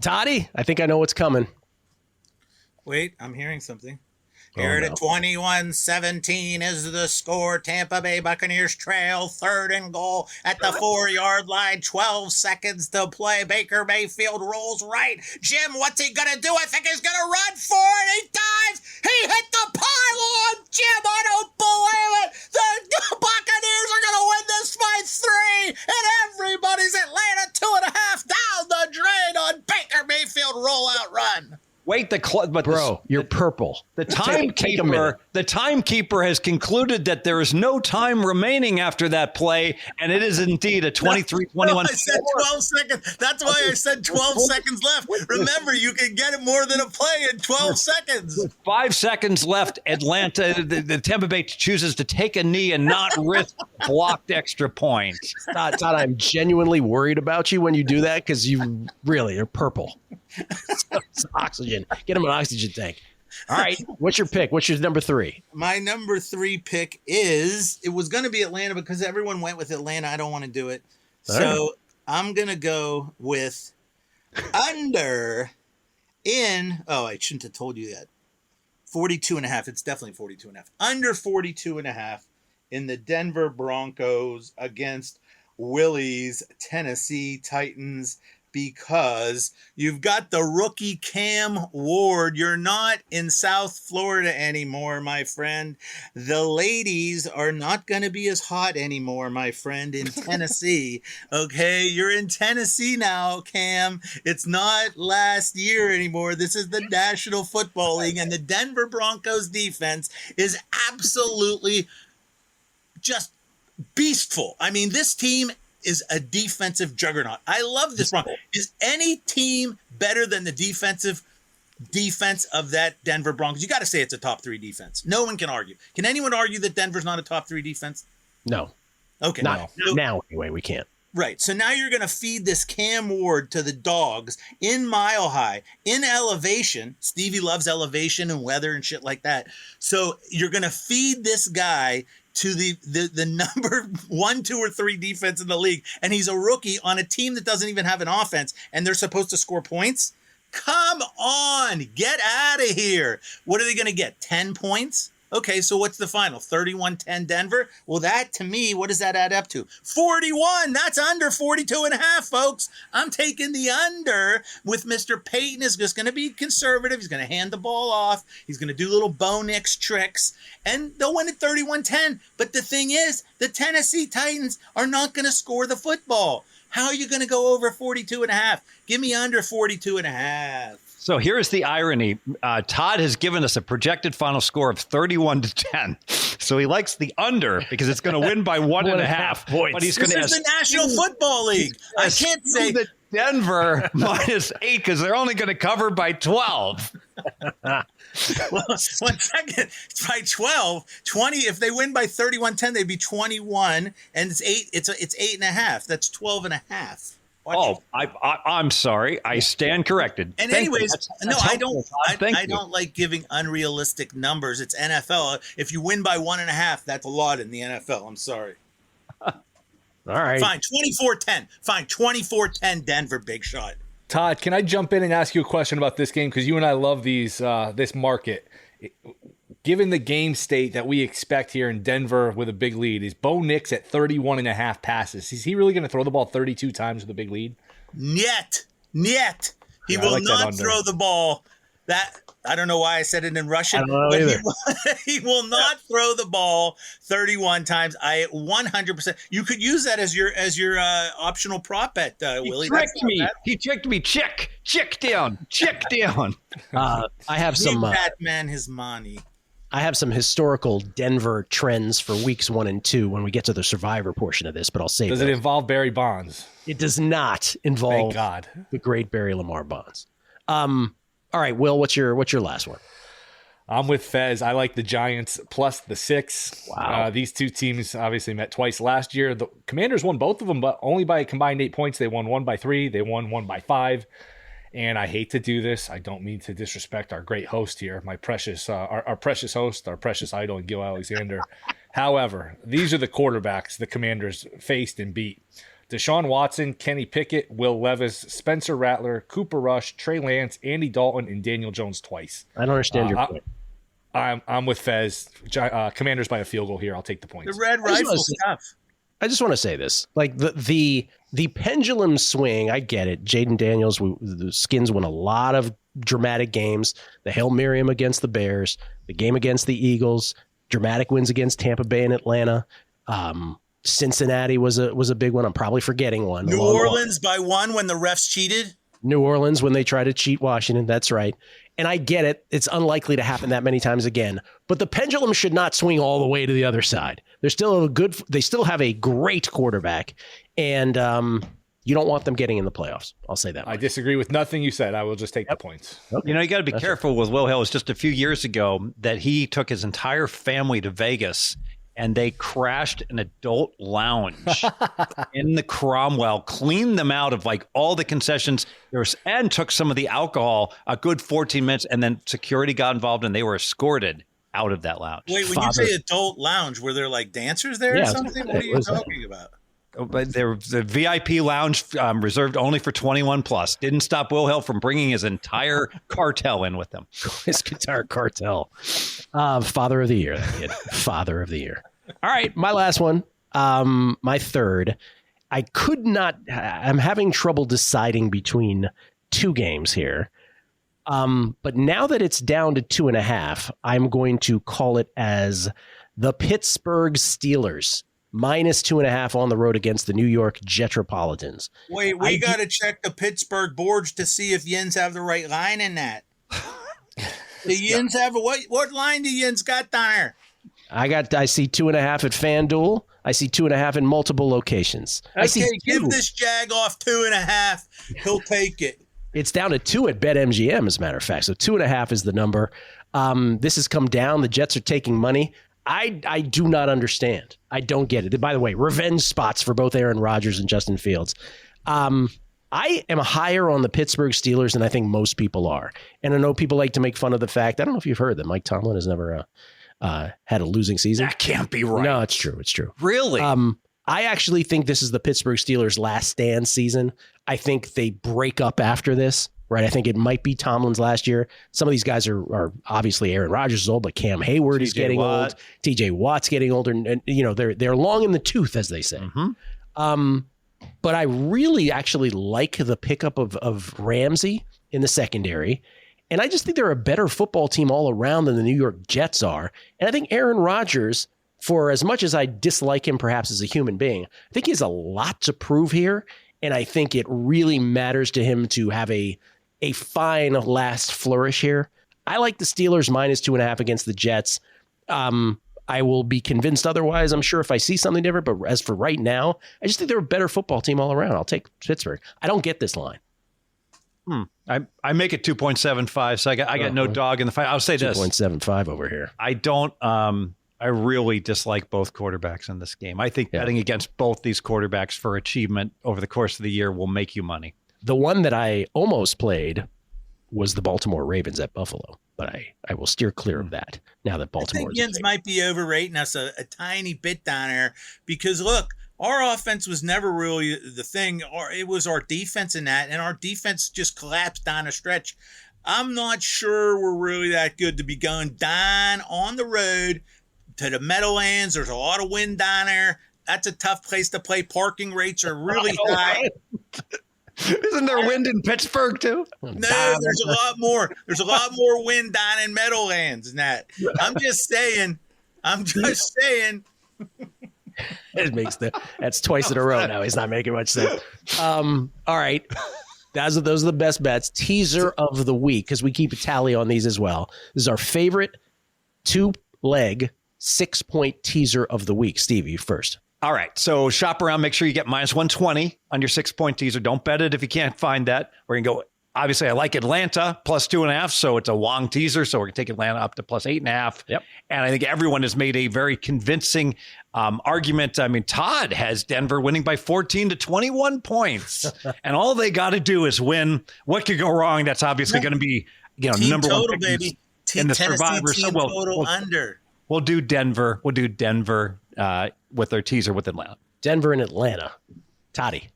Toddy, I think I know what's coming. Wait, I'm hearing something. Here at 21-17 is the score. Tampa Bay Buccaneers trail 3rd and goal at the 4-yard line. 12 seconds to play. Baker Mayfield rolls right. Jim, what's he going to do? I think he's going to run for it. He dives. He hit the pylon. Jim, I don't believe it. The Buccaneers are going to win this by 3. And everybody's Atlanta 2.5 down the drain on Baker Mayfield rollout run. Wait, you're purple. The timekeeper has concluded that there is no time remaining after that play, and it is indeed a 23-21. No, I said 12 seconds. That's why I said 12 seconds left. Remember, you can get it more than a play in 12 seconds. With 5 seconds left, Atlanta, the Tampa Bay chooses to take a knee and not risk blocked extra points. Todd, I'm genuinely worried about you when you do that because you really are purple. It's oxygen. Get him an oxygen tank. All right. What's your pick? What's your number 3? My number 3 pick it was going to be Atlanta because everyone went with Atlanta. I don't want to do it. So I'm going to go with under I shouldn't have told you that. 42.5. It's definitely 42.5. Under 42.5 in the Denver Broncos against Willie's Tennessee Titans. Because you've got the rookie Cam Ward. You're not in South Florida anymore, my friend. The ladies are not going to be as hot anymore, my friend, in Tennessee. Okay, you're in Tennessee now, Cam. It's not last year anymore. This is the National Football League, and the Denver Broncos defense is absolutely just beastful. I mean, this team is a defensive juggernaut. I love this one. Is any team better than the defensive defense of that Denver Broncos. You got to say it's a top 3 defense. No one can argue. Can anyone argue that Denver's not a top 3 defense? No. Okay. Not now, anyway, we can't. Right. So now you're going to feed this Cam Ward to the Dogs in Mile High, in elevation. Stevie loves elevation and weather and shit like that. So you're going to feed this guy to the number 1, 2, or 3 defense in the league. And he's a rookie on a team that doesn't even have an offense, and they're supposed to score points? Come on. Get out of here. What are they going to get? 10 points? Okay, so what's the final? 31-10 Denver? Well, that, to me, what does that add up to? 41. That's under 42.5, folks. I'm taking the under with Mr. Payton. Is just going to be conservative. He's going to hand the ball off. He's going to do little Bo Nix tricks, and they'll win at 31-10. But the thing is, the Tennessee Titans are not going to score the football. How are you going to go over 42.5? Give me under 42.5. So here's the irony. Todd has given us a projected final score of 31-10. So he likes the under because it's going to win by 1.5 points. But he's going to This is the National Football League. I can't say that Denver -8 because they're only going to cover by 12. Well, 1 second. It's by 12. 20. If they win by 31-10, they'd be 21. And it's 8. It's 8.5. That's 12.5. Watch I'm sorry. I stand corrected. And Thank anyways, you. That's I don't. Thank I you. don't like giving unrealistic numbers. It's NFL. If you win by 1.5, that's a lot in the NFL. I'm sorry. All right. Fine. 24-10. Fine. 24-10 Denver. Big shot. Todd, can I jump in and ask you a question about this game? Because you and I love these this market. Given the game state that we expect here in Denver with a big lead, is Bo Nix at 31.5 passes? Is he really going to throw the ball 32 times with a big lead? Niet. He Yeah, will like not throw the ball. I don't know why I said it in Russian. I don't know but either. He will not throw the ball 31 times. I 100%. You could use that as your optional prop bet, Willie. He tricked me. Check down. I have some. Give that man his money. I have some historical Denver trends for weeks 1 and 2 when we get to the survivor portion of this, but I'll save Does it involve Barry Bonds? It does not involve Thank God. the great Barry Lamar Bonds. All right, Will, what's your last one? I'm with Fez. I like the Giants plus the 6. Wow. These two teams obviously met twice last year. The Commanders won both of them, but only by a combined 8 points. They won 1 by 3. They won 1 by 5. And I hate to do this. I don't mean to disrespect our great host here, my precious, our precious host, our precious idol, Gill Alexander. However, these are the quarterbacks the Commanders faced and beat. Deshaun Watson, Kenny Pickett, Will Levis, Spencer Rattler, Cooper Rush, Trey Lance, Andy Dalton, and Daniel Jones twice. I don't understand your point. I'm with Fez. Commanders by a field goal here. I'll take the points. The red rifle stuff. I just want to say this. Like the pendulum swing, I get it. Jaden Daniels, the Skins won a lot of dramatic games. The Hail Miriam against the Bears, the game against the Eagles, dramatic wins against Tampa Bay and Atlanta. Cincinnati was a big one. I'm probably forgetting one. New Orleans by 1 when the refs cheated. New Orleans when they try to cheat Washington. That's right. And I get it. It's unlikely to happen that many times again. But the pendulum should not swing all the way to the other side. They still have a great quarterback, and you don't want them getting in the playoffs. I'll say that. I disagree with nothing you said. I will just take the points. Okay. You got to be careful with Will Hill. It was just a few years ago that he took his entire family to Vegas, and they crashed an adult lounge in the Cromwell, cleaned them out of like all the concessions, and took some of the alcohol a good 14 minutes, and then security got involved, and they were escorted out of that lounge. Wait, when you say adult lounge, were there like dancers there or something? What are you talking about? But the VIP lounge reserved only for 21 plus. Didn't stop Will Hill from bringing his entire cartel in with him. His guitar cartel. Father of the year, that kid. Father of the year. All right, my last one. My third. I'm having trouble deciding between 2 games here. But now that it's down to 2.5, I'm going to call it as the Pittsburgh Steelers -2.5 on the road against the New York Jetropolitans. Wait, we got to check the Pittsburgh boards to see if Yins have the right line in that. The Yins have what line do Yins got down there? I see 2.5 at FanDuel. I see 2.5 in multiple locations. Okay, give this Jag off 2.5. He'll take it. It's down to 2 at BetMGM, as a matter of fact. So 2.5 is the number. This has come down. The Jets are taking money. I do not understand. I don't get it. By the way, revenge spots for both Aaron Rodgers and Justin Fields. I am higher on the Pittsburgh Steelers than I think most people are. And I know people like to make fun of the fact, I don't know if you've heard that Mike Tomlin has never had a losing season. That can't be right. No, it's true. It's true. Really? I actually think this is the Pittsburgh Steelers' last stand season. I think they break up after this, right? I think it might be Tomlin's last year. Some of these guys are obviously Aaron Rodgers is old, but Cam Hayward is getting old. TJ Watt's getting older, and they're long in the tooth, as they say. Mm-hmm. But I really actually like the pickup of Ramsey in the secondary. And I just think they're a better football team all around than the New York Jets are. And I think Aaron Rodgers, for as much as I dislike him perhaps as a human being, I think he has a lot to prove here. And I think it really matters to him to have a fine last flourish here. I like the Steelers -2.5 against the Jets. I will be convinced otherwise, I'm sure, if I see something different. But as for right now, I just think they're a better football team all around. I'll take Pittsburgh. I don't get this line. I make it 2.75, so I got no dog in the fight. I'll say this. 2.75 over here. I don't I really dislike both quarterbacks in this game. I think betting against both these quarterbacks for achievement over the course of the year will make you money. The one that I almost played was the Baltimore Ravens at Buffalo, but I will steer clear of that now that Baltimore. I think Jens might be overrating us a tiny bit down there because look, our offense was never really the thing, or it was our defense in that, and our defense just collapsed down a stretch. I'm not sure we're really that good to be going down on the road to the Meadowlands. There's a lot of wind down there. That's a tough place to play. Parking rates are really high. Isn't there wind in Pittsburgh too? No, there's a lot more. There's a lot more wind down in Meadowlands than that. I'm just saying. It makes that's twice in a row now. He's not making much sense. All right. Those are the best bets. Teaser of the week, because we keep a tally on these as well. This is our favorite 2-leg 6-point teaser of the week. Steve, you first. All right. So shop around. Make sure you get -120 on your 6-point teaser. Don't bet it if you can't find that. We're going to go. Obviously, I like Atlanta +2.5. So it's a Wong teaser. So we're going to take Atlanta up to +8.5. Yep. And I think everyone has made a very convincing argument. I mean, Todd has Denver winning by 14 to 21 points. And all they got to do is win. What could go wrong? That's obviously going to be, team number total, one baby. in the Tennessee Survivor. Team total under. We'll do Denver. We'll do Denver with their teaser with Atlanta. Denver and Atlanta. Toddy.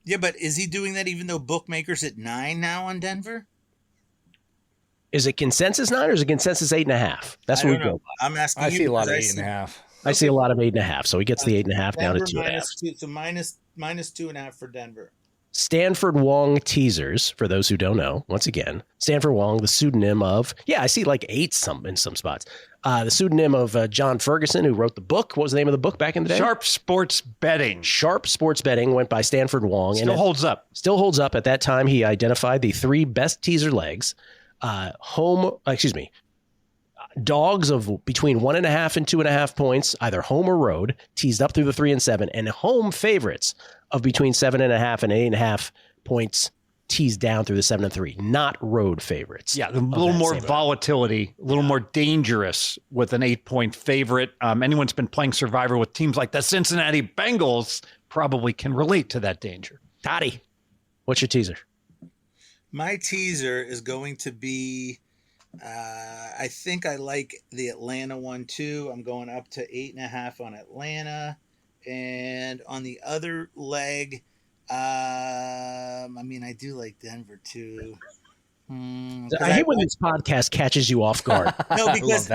Yeah, but is he doing that even though bookmakers at 9 now on Denver? Is it consensus 9 or is it consensus 8.5? That's what we go by. I'm asking you. I see a lot of 8.5. I see a lot of 8.5. So he gets the 8.5 down to 2.5. So minus 2.5 for Denver. Stanford Wong teasers, for those who don't know, once again, Stanford Wong, the pseudonym of, I see like 8 in some spots. The pseudonym of John Ferguson, who wrote the book. What was the name of the book back in the day? Sharp Sports Betting. Sharp Sports Betting went by Stanford Wong. Still holds up. Still holds up. At that time, he identified the 3 best teaser legs. Dogs of between 1.5 and 2.5 points, either home or road, teased up through the 3 and 7, and home favorites of between 7.5 and 8.5 points, teased down through the 7 and 3, not road favorites. Yeah, a little more volatility, a little more dangerous with an 8-point favorite. Anyone's been playing Survivor with teams like the Cincinnati Bengals probably can relate to that danger. Toddy, what's your teaser? My teaser is going to be, I think I like the Atlanta one too. I'm going up to 8.5 on Atlanta. And on the other leg, I do like Denver too. I hate when this podcast catches you off guard. because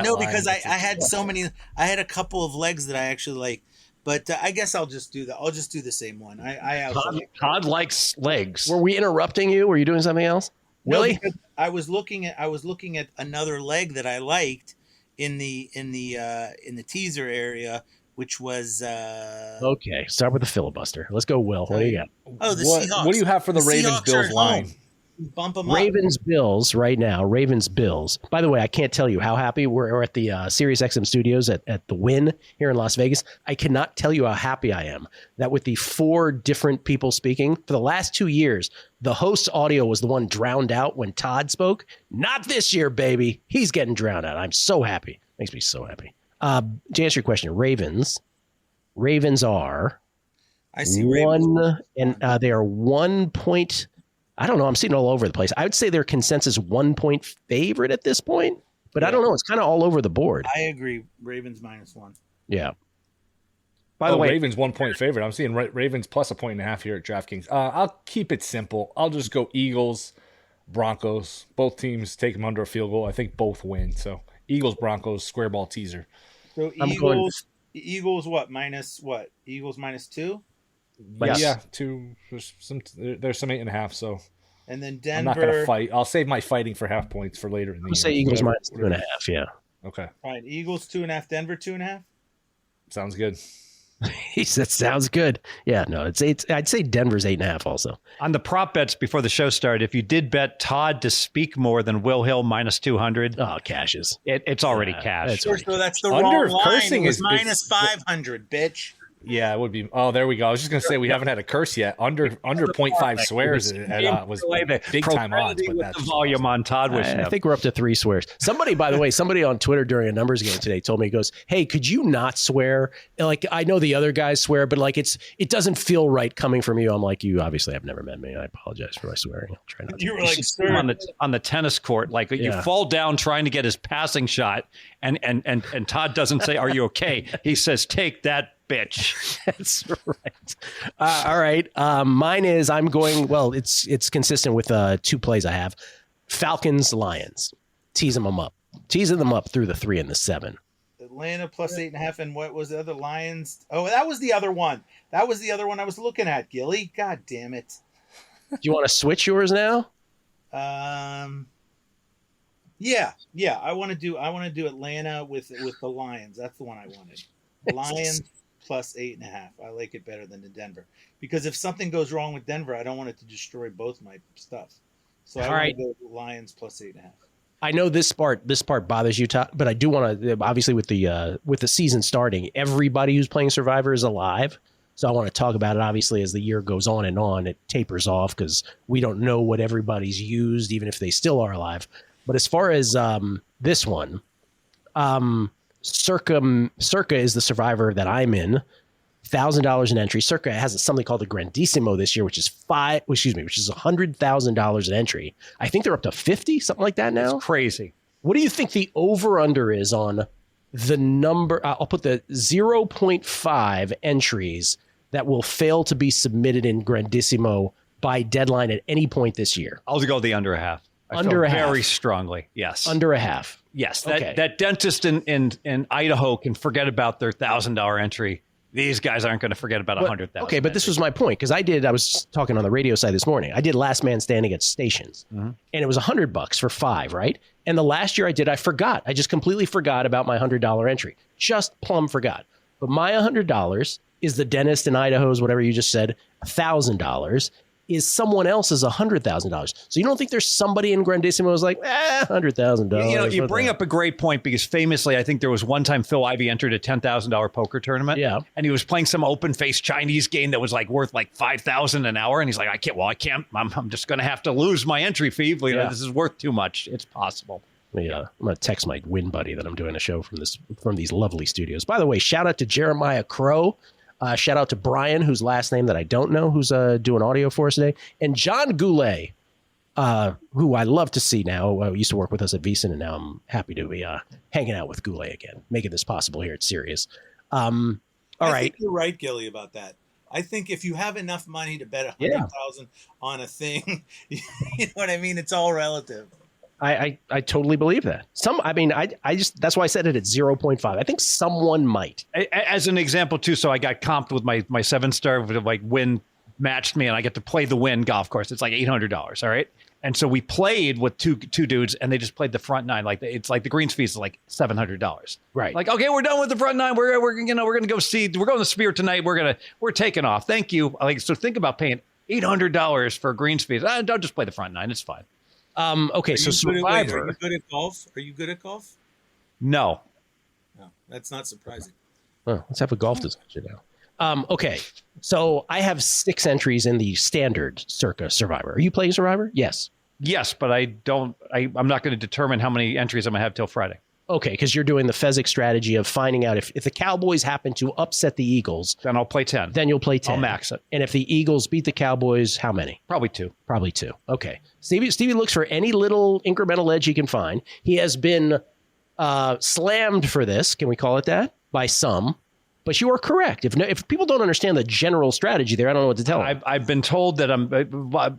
I had so many. I had a couple of legs that I actually like, but I guess I'll just do that. I'll just do the same one. Todd likes legs. Were we interrupting you? Were you doing something else? Really? No, I was looking at another leg that I liked in the teaser area, which was okay. Start with the filibuster. Let's go, Will. What do you got? Oh, the Seahawks. What do you have for the Ravens-Bills line? Bump them up. Ravens Bills right now. Ravens Bills. By the way, I can't tell you how happy we're at the SiriusXM studios at the Wynn here in Las Vegas. I cannot tell you how happy I am that with the 4 different people speaking for the last 2 years, the host's audio was the one drowned out when Todd spoke. Not this year, baby. He's getting drowned out. I'm so happy. Makes me so happy. To answer your question, Ravens are I see one, and they are 1 point. I don't know. I'm seeing all over the place. I would say their consensus 1 point favorite at this point, but I don't know. It's kind of all over the board. I agree. Ravens -1. Yeah. By the way, Ravens 1 point favorite. I'm seeing Ravens plus a 1.5 here at DraftKings. I'll keep it simple. I'll just go Eagles, Broncos. Both teams take them under a field goal. I think both win. So Eagles, Broncos, square ball teaser. So Eagles what? Minus what? Eagles -2? Yes. Yeah, 2. There's some 8.5. So, and then Denver. I'm not gonna fight. I'll save my fighting for half points for later in the year. Say Eagles -2.5. Yeah. Okay. Fine. Eagles 2.5. Denver 2.5. Sounds good. He said, "Sounds good." Yeah. No, it's 8. I'd say Denver's 8.5. Also On the prop bets before the show started, if you did bet Todd to speak more than Will Hill -200, cashes. It's already cash. So that's the Under wrong line. cursing It was is -500, bitch. Yeah, it would be. Oh, there we go. I was just gonna say we haven't had a curse yet. Under 0.5 swears was big time odds. But that's the volume on Todd Wishnev. I think we're up to 3 swears. Somebody, by the way, somebody on Twitter during a numbers game today told me, he goes, "Hey, could you not swear? Like, I know the other guys swear, but like it doesn't feel right coming from you." I'm like, "You obviously have never met me. I apologize for my swearing. I'll try not to." You were like, "Sir," on the tennis court, like you fall down trying to get his passing shot, and Todd doesn't say, "Are you okay?" He says, "Take that, bitch." That's right. All right. Mine is I'm going. Well, it's consistent with 2 plays I have. Falcons, Lions, teasing them up through the 3 and the 7. Atlanta plus 8.5, and what was the other? Lions. Oh, that was the other one. That was the other one I was looking at. Gilly, God damn it. Do you want to switch yours now? Yeah. I want to do Atlanta with the Lions. That's the one I wanted. Lions plus 8.5. I like it better than the Denver, because if something goes wrong with Denver, I don't want it to destroy both my stuff. So I want to go Lions plus 8.5. I know this part bothers you, Todd, but I do want to, obviously with the season starting, everybody who's playing Survivor is alive. So I want to talk about it. Obviously, as the year goes on, it tapers off because we don't know what everybody's used, even if they still are alive. But as far as this one, Circa is the Survivor that I'm in. $1,000 an entry. Circa has something called the Grandissimo this year, which is $100,000 an entry. I think they're up to 50, something like that now. It's crazy. What do you think the over/under is on the number? I'll put the 0.5 entries that will fail to be submitted in Grandissimo by deadline at any point this year. I'll go the under a half. Under a half. Very strongly. Yes. Under a half. Yes. That dentist in Idaho can forget about their $1,000 entry. These guys aren't going to forget about 100,000. Okay, but this was my point, because I was talking on the radio side this morning. I did Last Man Standing at stations, and it was $100 for 5, right? And the last year I forgot. I just completely forgot about my $100 entry. Just plumb forgot. But my $100 is the dentist in Idaho's, whatever you just said, $1,000 is someone else's $100,000. So you don't think there's somebody in Grandissimo who's like, $100,000? You bring up a great point, because famously, I think there was one time Phil Ivey entered a $10,000 poker tournament. Yeah. And he was playing some open-faced Chinese game that was like worth like $5,000 an hour. And he's like, I can't. I'm just going to have to lose my entry fee. This is worth too much. It's possible. Yeah, I'm going to text my win buddy that I'm doing a show from these lovely studios. By the way, shout out to Jeremiah Crow. Shout out to Brian, whose last name that I don't know, who's doing audio for us today. And John Goulet, who I love to see now. Used to work with us at VSiN, and now I'm happy to be hanging out with Goulet again, making this possible here at Sirius. All right. I think you're right, Gilly, about that. I think if you have enough money to bet 100,000 on a thing, you know what I mean? It's all relative. I totally believe that. I just that's why I said it at 0.5. I think someone might. As an example too, so I got comped with my 7-star like win matched me, and I get to play the Win golf course. It's like $800. All right. And so we played with two dudes, and they just played the front 9. Like it's like the greens fees is like $700. Right. Like, okay, we're done with the front 9. We're gonna go see. We're going to Spear tonight. We're taking off. Thank you. Like, so think about paying $800 for Greenspeed. Don't just play the front nine. It's fine. Okay, so Survivor. Are you good at golf? Are you good at golf? No. No, that's not surprising. Oh, let's have a golf discussion now. Okay, so I have 6 entries in the standard Circa Survivor. Are you playing Survivor? Yes. Yes, but I'm not going to determine how many entries I'm going to have till Friday. Okay, because you're doing the Fezzik strategy of finding out if the Cowboys happen to upset the Eagles. Then I'll play 10. Then you'll play 10. I'll max it. And if the Eagles beat the Cowboys, how many? Probably 2. Probably 2. Okay. Stevie looks for any little incremental edge he can find. He has been slammed for this, can we call it that, by some. But you are correct. If people don't understand the general strategy there, I don't know what to tell them. I've been told that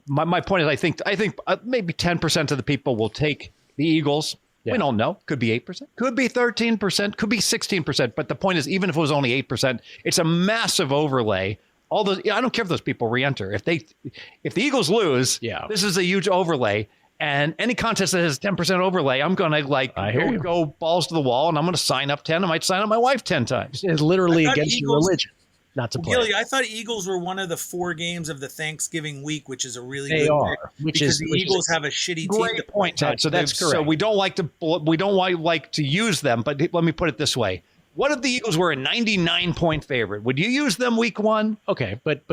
my point is I think maybe 10% of the people will take the Eagles. Yeah. We don't know. Could be 8%, could be 13%, could be 16%. But the point is, even if it was only 8%, it's a massive overlay. I don't care if those people re-enter. If the Eagles lose, this is a huge overlay. And any contest that has 10% overlay, I'm going to go balls to the wall, and I'm going to sign up 10. I might sign up my wife 10 times. It's literally against your religion not to play. Gilly, I thought Eagles were one of the 4 games of the Thanksgiving week, which is a really good pick, because the Eagles have a shitty team. Great point, Todd. So that's correct. So we don't like to use them, but let me put it this way. What if the Eagles were a 99-point favorite? Would you use them week 1? Okay, but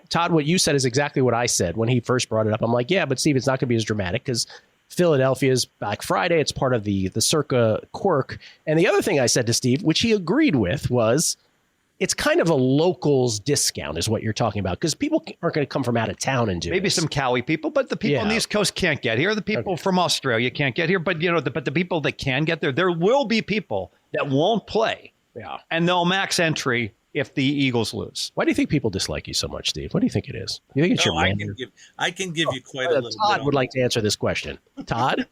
Todd, what you said is exactly what I said when he first brought it up. I'm like, yeah, but Steve, it's not going to be as dramatic because Philadelphia's Black Friday. It's part of the Circa quirk. And the other thing I said to Steve, which he agreed with, was it's kind of a locals discount is what you're talking about, because people aren't going to come from out of town and do maybe this. Some Cali people, but the people on the East Coast can't get here. The people from Australia can't get here, but but the people that can get there will be people that won't play. Yeah, and they'll max entry if the Eagles lose. Why do you think people dislike you so much, Steve? What do you think it is? You think it's your I can give you quite a little. Todd would like to answer this question. Todd?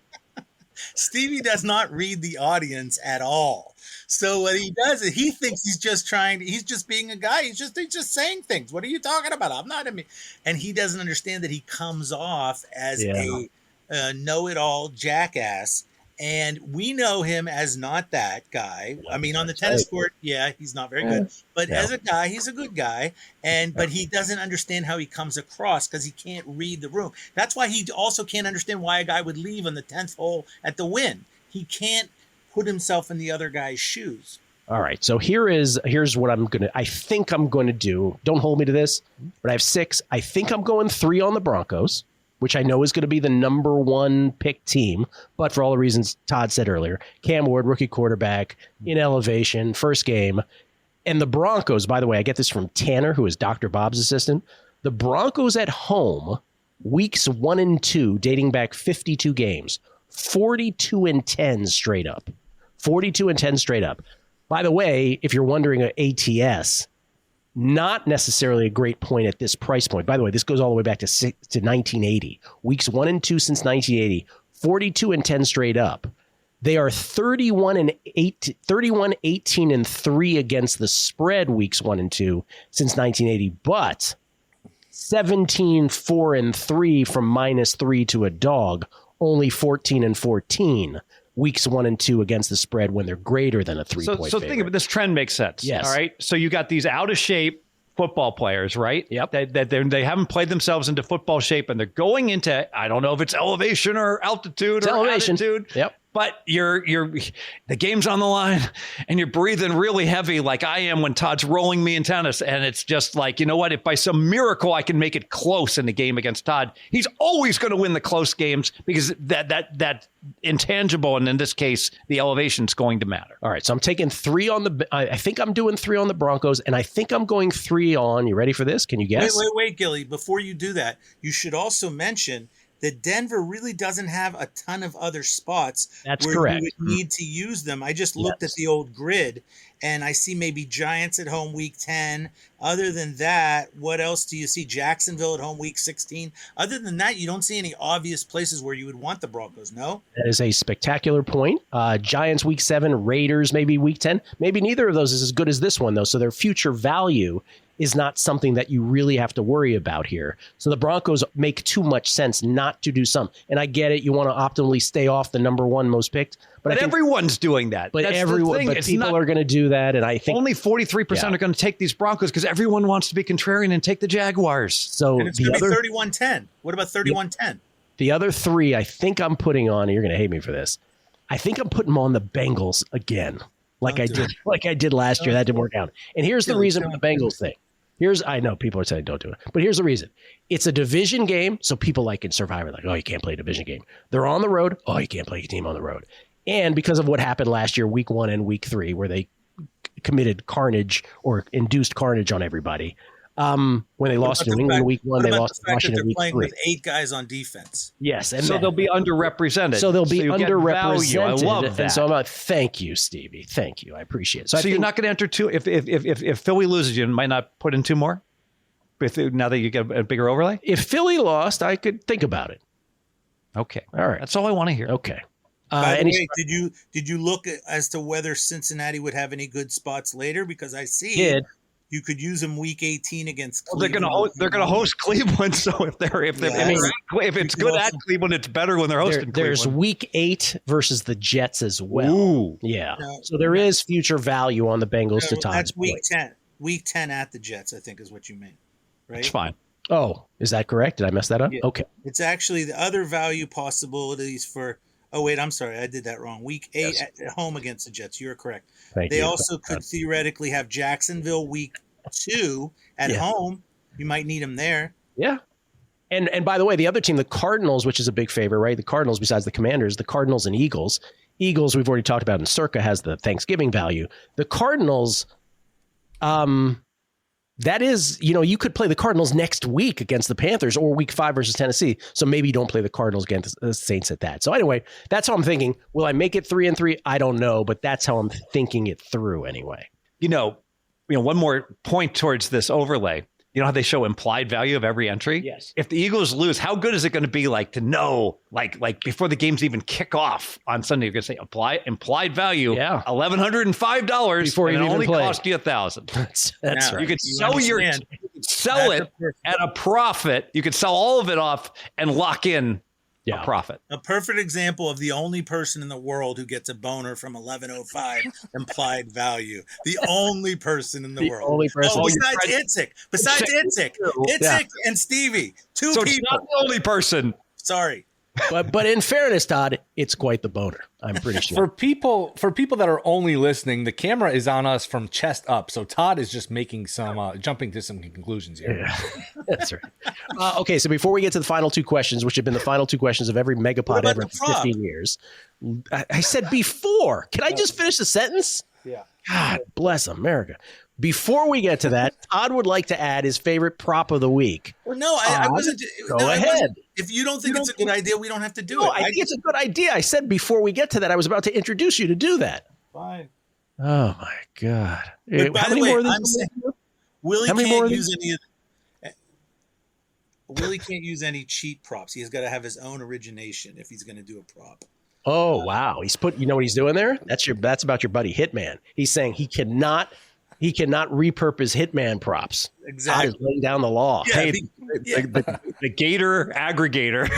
Stevie does not read the audience at all. So what he does is he thinks he's just being a guy. He's just saying things. What are you talking about? I'm not and he doesn't understand that he comes off as a know-it-all jackass. And we know him as not that guy. I mean, on the tennis court, he's not very good. But as a guy, he's a good guy. But he doesn't understand how he comes across because he can't read the room. That's why he also can't understand why a guy would leave on the 10th hole at the Wynn. He can't put himself in the other guy's shoes. All right. So here's what I think I'm going to do. Don't hold me to this, but I have 6. I think I'm going 3 on the Broncos, which I know is going to be the number 1 pick team. But for all the reasons Todd said earlier, Cam Ward, rookie quarterback, in elevation, first game. And the Broncos, by the way, I get this from Tanner, who is Dr. Bob's assistant. The Broncos at home, weeks 1 and 2, dating back 52 games, 42-10 straight up. 42-10 straight up. By the way, if you're wondering, ATS, not necessarily a great point at this price point. By the way, this goes all the way back to 1980. Weeks 1 and 2 since 1980, 42-10 straight up. They are 31-18-3 against the spread weeks 1 and 2 since 1980, but 17-4-3 from -3 to a dog, only 14-14 weeks 1 and 2 against the spread when they're greater than a 3-point So think of it. This trend makes sense. Yes. All right. So you got these out of shape football players, right? Yep. They haven't played themselves into football shape, and they're going into, I don't know if it's elevation or altitude or attitude. Yep. But the game's on the line, and you're breathing really heavy like I am when Todd's rolling me in tennis. And it's just like, you know what? If by some miracle I can make it close in the game against Todd, he's always going to win the close games because that intangible, and in this case, the elevation's going to matter. All right, so I'm taking 3 on I think I'm doing 3 on the Broncos, and I think I'm going 3 on, you ready for this? Can you guess? Wait, Gilly. Before you do that, you should also mention that Denver really doesn't have a ton of other spots where correct. you would need to use them. I just looked at the old grid, and I see maybe Giants at home week 10. Other than that, what else do you see? Jacksonville at home week 16. Other than that, you don't see any obvious places where you would want the Broncos, no? That is a spectacular point. Giants week 7, Raiders maybe week 10. Maybe neither of those is as good as this one, though, so their future value is not something that you really have to worry about here. So the Broncos make too much sense not to do some. And I get it. You want to optimally stay off the number one most picked. But everyone's doing that. But people are going to do that. And I think only 43% are going to take these Broncos because everyone wants to be contrarian and take the Jaguars. So and it's going to be 31-10. What about 31-10? The other three I think I'm putting on, and you're going to hate me for this, I think I'm putting them on the Bengals again. Like I did last year. That didn't work out. And here's the reason for the Bengals thing. I know people are saying don't do it, but here's the reason. It's a division game, so people like in Survivor, like, oh, you can't play a division game. They're on the road. Oh, you can't play a team on the road. And because of what happened last year, week 1 and week 3, where they committed carnage or induced carnage on everybody. When they lost to New England week 1, they lost to Washington week 3. They're playing with 8 guys on defense. Yes. And so they'll be underrepresented. So they'll be underrepresented. I love that. And so I'm like, thank you, Stevie. Thank you. I appreciate it. So you're not going to enter 2. If Philly loses, you might not put in 2 more? Now that you get a bigger overlay? If Philly lost, I could think about it. Okay. All right. That's all I want to hear. Okay. By the way, did you look as to whether Cincinnati would have any good spots later? Because I see you could use them week 18 against Cleveland. They're going to host Cleveland. So if it's good at Cleveland, it's better when they're hosting Cleveland. There's week 8 versus the Jets as well. Ooh. Yeah. So there is future value on the Bengals to Todd's That's week 10. Week 10 at the Jets, I think, is what you mean. Right? It's fine. Oh, is that correct? Did I mess that up? Yeah. Okay. It's actually the other value possibilities for. Oh, wait, I'm sorry. I did that wrong. Week 8 at home against the Jets. You're correct. They also could theoretically have Jacksonville week 2 at home. You might need them there. Yeah. And by the way, the other team, the Cardinals, which is a big favorite, right? The Cardinals, besides the Commanders, the Cardinals and Eagles. Eagles, we've already talked about in Circa, has the Thanksgiving value. The Cardinals, that is, you could play the Cardinals next week against the Panthers or week 5 versus Tennessee. So maybe you don't play the Cardinals against the Saints at that. So anyway, that's how I'm thinking. Will I make it 3-3? I don't know, but that's how I'm thinking it through anyway. One more point towards this overlay. You know how they show implied value of every entry? Yes. If the Eagles lose, how good is it going to be to know, before the games even kick off on Sunday, you're going to say implied value, $1,105 before it only cost you $1,000. That's right. You could sell it at a profit. You could sell all of it off and lock in a profit. A perfect example of the only person in the world who gets a boner from 1105 implied value. The only person in the world. Only person. Besides Itzik and Stevie. Two people. It's not the only person. Sorry. But in fairness, Todd, it's quite the boner. I'm pretty sure. For people that are only listening, the camera is on us from chest up. So Todd is just making some jumping to some conclusions here. Yeah, that's right. Okay, so before we get to the final 2 questions, which have been the final 2 questions of every Megapod ever in 15 years, I said before. Can I just finish the sentence? Yeah. God bless America. Before we get to that, Todd would like to add his favorite prop of the week. Well, no, I wasn't. Go ahead. If you don't think it's a good idea, we don't have to do it. I think it's a good idea. I said before we get to that, I was about to introduce you to do that. Fine. Oh, my God. But by the way, I'm saying Willie can't use any. Willie can't use any cheat props. He's got to have his own origination if he's going to do a prop. Oh, wow. He's you know what he's doing there? That's about your buddy Hitman. He's saying he cannot repurpose Hitman props. Exactly. Todd is laying down the law. Yeah, the Gator aggregator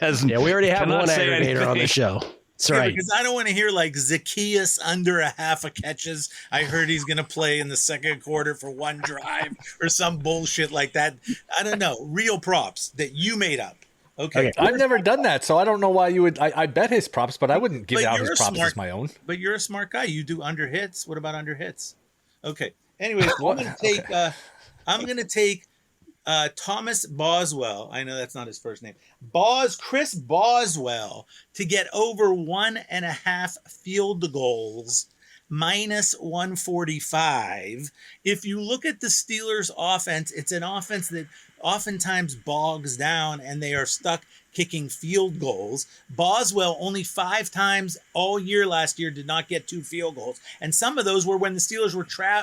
has. Yeah, we already have one aggregator on the show. That's right. Because I don't want to hear Zacchaeus under a half a catches. I heard he's going to play in the second quarter for 1 drive or some bullshit like that. I don't know. Real props that you made up. Okay. I've never done that, so I don't know why you would. I bet his props, but I wouldn't give out his props as my own. But you're a smart guy. You do under hits. What about under hits? Okay. Anyways, I'm going to take Thomas Boswell. I know that's not his first name. Chris Boswell to get over 1.5 field goals minus 145. If you look at the Steelers offense, it's an offense that oftentimes bogs down and they are stuck kicking field goals. Boswell only 5 times all year last year did not get 2 field goals. And some of those were when the Steelers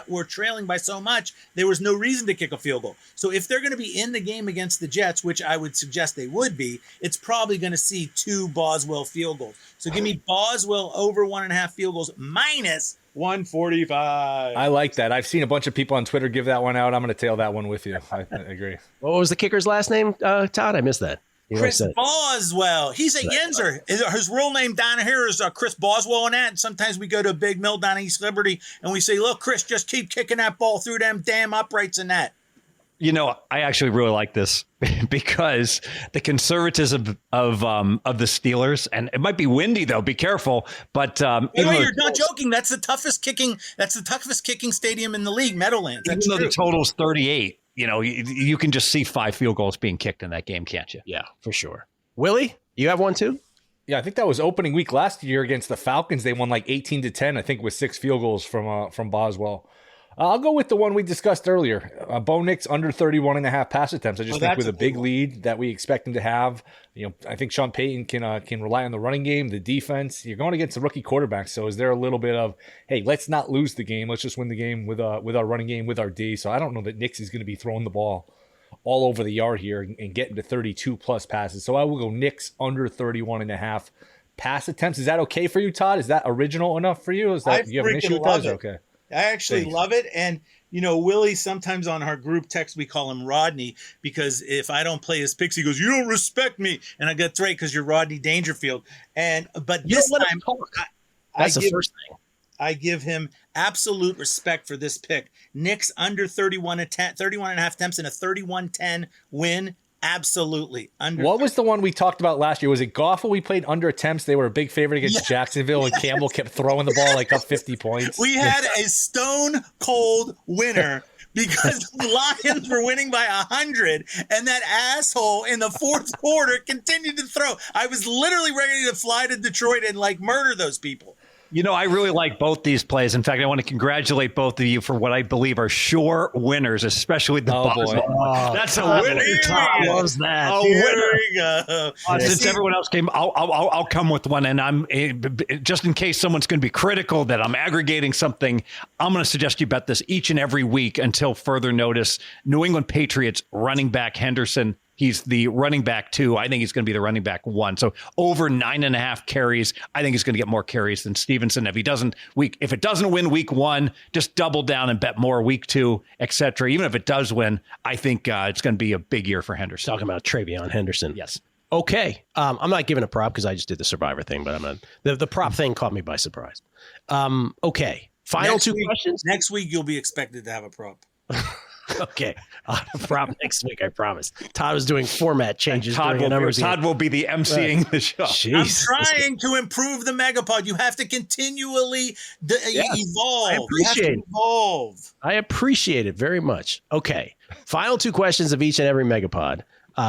were trailing by so much, there was no reason to kick a field goal. So if they're going to be in the game against the Jets, which I would suggest they would be, it's probably going to see 2 Boswell field goals. So give me Boswell over 1.5 field goals minus 145. I like that. I've seen a bunch of people on Twitter give that one out. I'm going to tail that one with you. I agree. What was the kicker's last name, Todd? I missed that. Chris Boswell. He's a Yinzer. His real name down here is Chris Boswell and that. And sometimes we go to a big mill down in East Liberty and we say, look, Chris, just keep kicking that ball through them damn uprights and that. You know, I actually really like this because the conservatism of the Steelers, and it might be windy though. Be careful, but you're not joking. That's the toughest kicking stadium in the league, Meadowlands. Even though the total's 38, you know, you can just see 5 field goals being kicked in that game, can't you? Yeah, for sure. Willie, you have one too? Yeah, I think that was opening week last year against the Falcons. They won like 18-10, I think, with 6 field goals from Boswell. I'll go with the one we discussed earlier. Bo Nix under 31.5 pass attempts. I just think with a big lead that we expect him to have, you know, I think Sean Payton can rely on the running game, the defense. You're going against a rookie quarterback, so is there a little bit of, hey, let's not lose the game. Let's just win the game with our running game, with our D. So I don't know that Nix is going to be throwing the ball all over the yard here and getting to 32 plus passes. So I will go Nix under 31.5 pass attempts. Is that okay for you, Todd? Is that original enough for you? Is that you have an issue with that? Okay. I actually love it. And, you know, Willie, sometimes on our group text, we call him Rodney because if I don't play his picks, he goes, you don't respect me. And I go, that's right, because you're Rodney Dangerfield. But this time, that's the first thing. I give him absolute respect for this pick. Knicks under 31 and a half attempts and a 31-10 win. Absolutely. What was the one we talked about last year? Was it Goffle? We played under attempts. They were a big favorite against Jacksonville, and Campbell kept throwing the ball like up 50 points. We had a stone cold winner because the Lions were winning by 100, and that asshole in the fourth quarter continued to throw. I was literally ready to fly to Detroit and like murder those people. You know, I really like both these plays. In fact, I want to congratulate both of you for what I believe are sure winners, especially the Boswell. That's a winner. Todd loves that. A winner. Since everyone else came, I'll come with one. And I'm just in case someone's going to be critical that I'm aggregating something, I'm going to suggest you bet this each and every week until further notice. New England Patriots running back Henderson. He's the running back 2. I think he's going to be the running back 1. So over 9.5 carries. I think he's going to get more carries than Stevenson. If it doesn't win week 1, just double down and bet more week 2, etc. Even if it does win, I think it's going to be a big year for Henderson. Talking about Travion Henderson. Yes. Okay. I'm not giving a prop because I just did the Survivor thing, but the prop thing caught me by surprise. Okay. Final two questions. Next week, you'll be expected to have a prop. Okay. I'll have a prop next week, I promise. Todd was doing format changes. Todd will be the emceeing the show. Jeez. I'm trying to improve the MegaPod. You have to continually evolve. I appreciate it very much. Okay. Final two questions of each and every MegaPod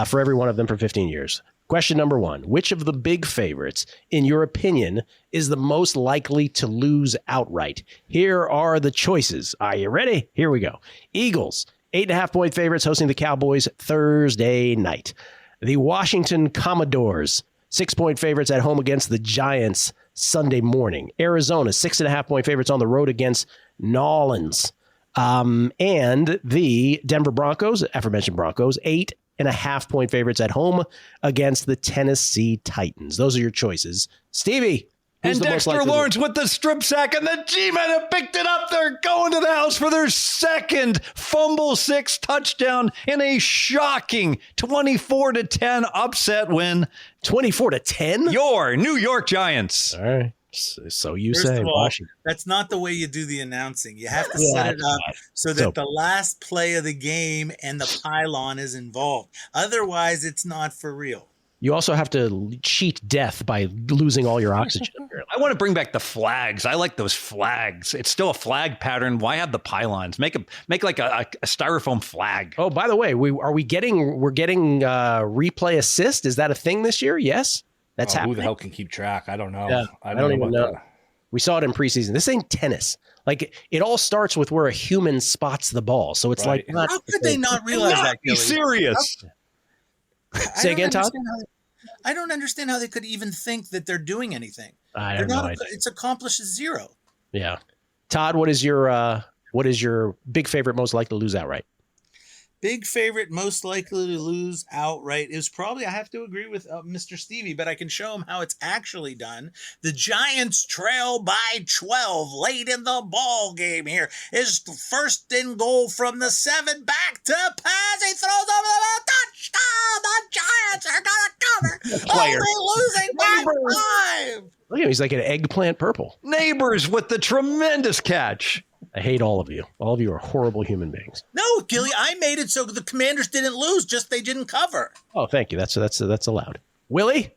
for every one of them for 15 years. Question number 1, which of the big favorites, in your opinion, is the most likely to lose outright? Here are the choices. Are you ready? Here we go. Eagles, 8.5-point favorites hosting the Cowboys Thursday night. The Washington Commodores, 6-point favorites at home against the Giants Sunday morning. Arizona, 6.5-point favorites on the road against Nolans. And the Denver Broncos, aforementioned Broncos, 8.5-point favorites at home against the Tennessee Titans. Those are your choices. Stevie. And Dexter Lawrence with the strip sack, and the G-Men have picked it up. They're going to the house for their second fumble 6 touchdown in a shocking 24-10 upset win. 24-10? Your New York Giants. All right. So you First say, of all, Washington. That's not the way you do the announcing. You have to set it up so that the last play of the game and the pylon is involved. Otherwise, it's not for real. You also have to cheat death by losing all your oxygen. I want to bring back the flags. I like those flags. It's still a flag pattern. Why have the pylons? Make like a styrofoam flag. Oh, by the way, we're getting replay assist. Is that a thing this year? Yes. That's happening. Who the hell can keep track? I don't know. Yeah, I don't even know. We saw it in preseason. This ain't tennis. Like, it all starts with where a human spots the ball. So it's like, how could they not realize that? Be serious. Say again, Todd. I don't understand how they could even think that they're doing anything. I have no idea. It's accomplished as 0. Yeah. Todd, what is your big favorite most likely to lose outright? Big favorite, most likely to lose outright is probably, I have to agree with Mr. Stevie, but I can show him how it's actually done. The Giants trail by 12 late in the ball game here. Is the first and goal from the 7, back to pass. He throws over the touchdown. The Giants are going to cover. Only losing by 5. Look at him. He's like an eggplant purple. Neighbors with the tremendous catch. I hate all of you. All of you are horrible human beings. No, Gilly, I made it so the Commanders didn't lose, just they didn't cover. Oh, thank you. That's allowed. Willie?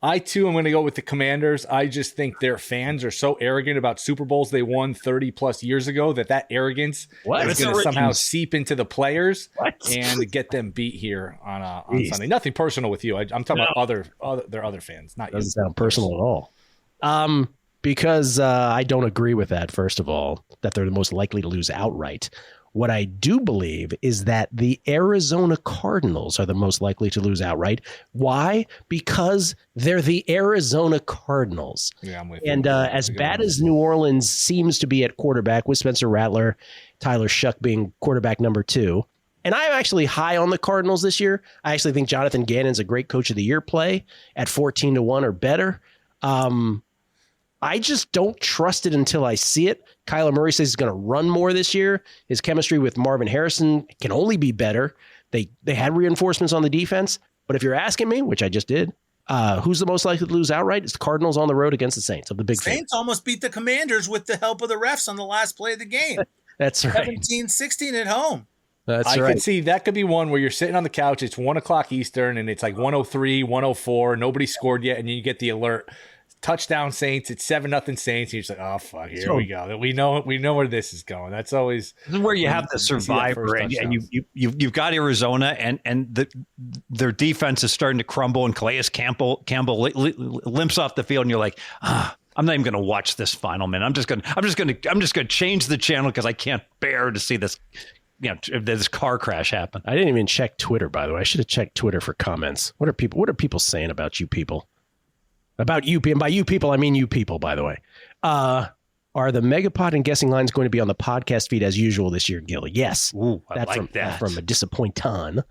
I, too, am going to go with the Commanders. I just think their fans are so arrogant about Super Bowls they won 30-plus years ago that arrogance is going to somehow seep into the players and get them beat here on Sunday. Nothing personal with you. I'm talking about their other fans, not you. Doesn't sound personal at all. Because I don't agree with that, first of all, that they're the most likely to lose outright. What I do believe is that the Arizona Cardinals are the most likely to lose outright. Why? Because they're the Arizona Cardinals. Yeah, I'm with and you. As bad as New Orleans seems to be at quarterback, with Spencer Rattler, Tyler Shuck being quarterback number 2, and I'm actually high on the Cardinals this year. I actually think Jonathan Gannon's a great Coach of the Year play at 14-1 or better. I just don't trust it until I see it. Kyler Murray says he's going to run more this year. His chemistry with Marvin Harrison can only be better. They had reinforcements on the defense. But if you're asking me, which I just did, who's the most likely to lose outright? It's the Cardinals on the road against the Saints of the big Saints almost beat the Commanders with the help of the refs on the last play of the game. That's right. 17-16 at home. I could see that could be one where you're sitting on the couch. It's 1 o'clock Eastern and it's like 103, 104. Nobody scored yet. And you get the alert. Touchdown Saints, it's 7-0 Saints. And you're just like, oh fuck, here we go. We know where this is going. That's always this is where you have the survivor, and you've got Arizona, and their defense is starting to crumble, and Calais Campbell limps off the field, and you're like, I'm not even going to watch this final, man. I'm just going to change the channel because I can't bear to see this. This car crash happen. I didn't even check Twitter, by the way. I should have checked Twitter for comments. What are people saying about you people? About you, and by you people, I mean you people, by the way. Are the MegaPod and guessing lines going to be on the podcast feed as usual this year, Gilly? Yes. Ooh, that. From a disappointon.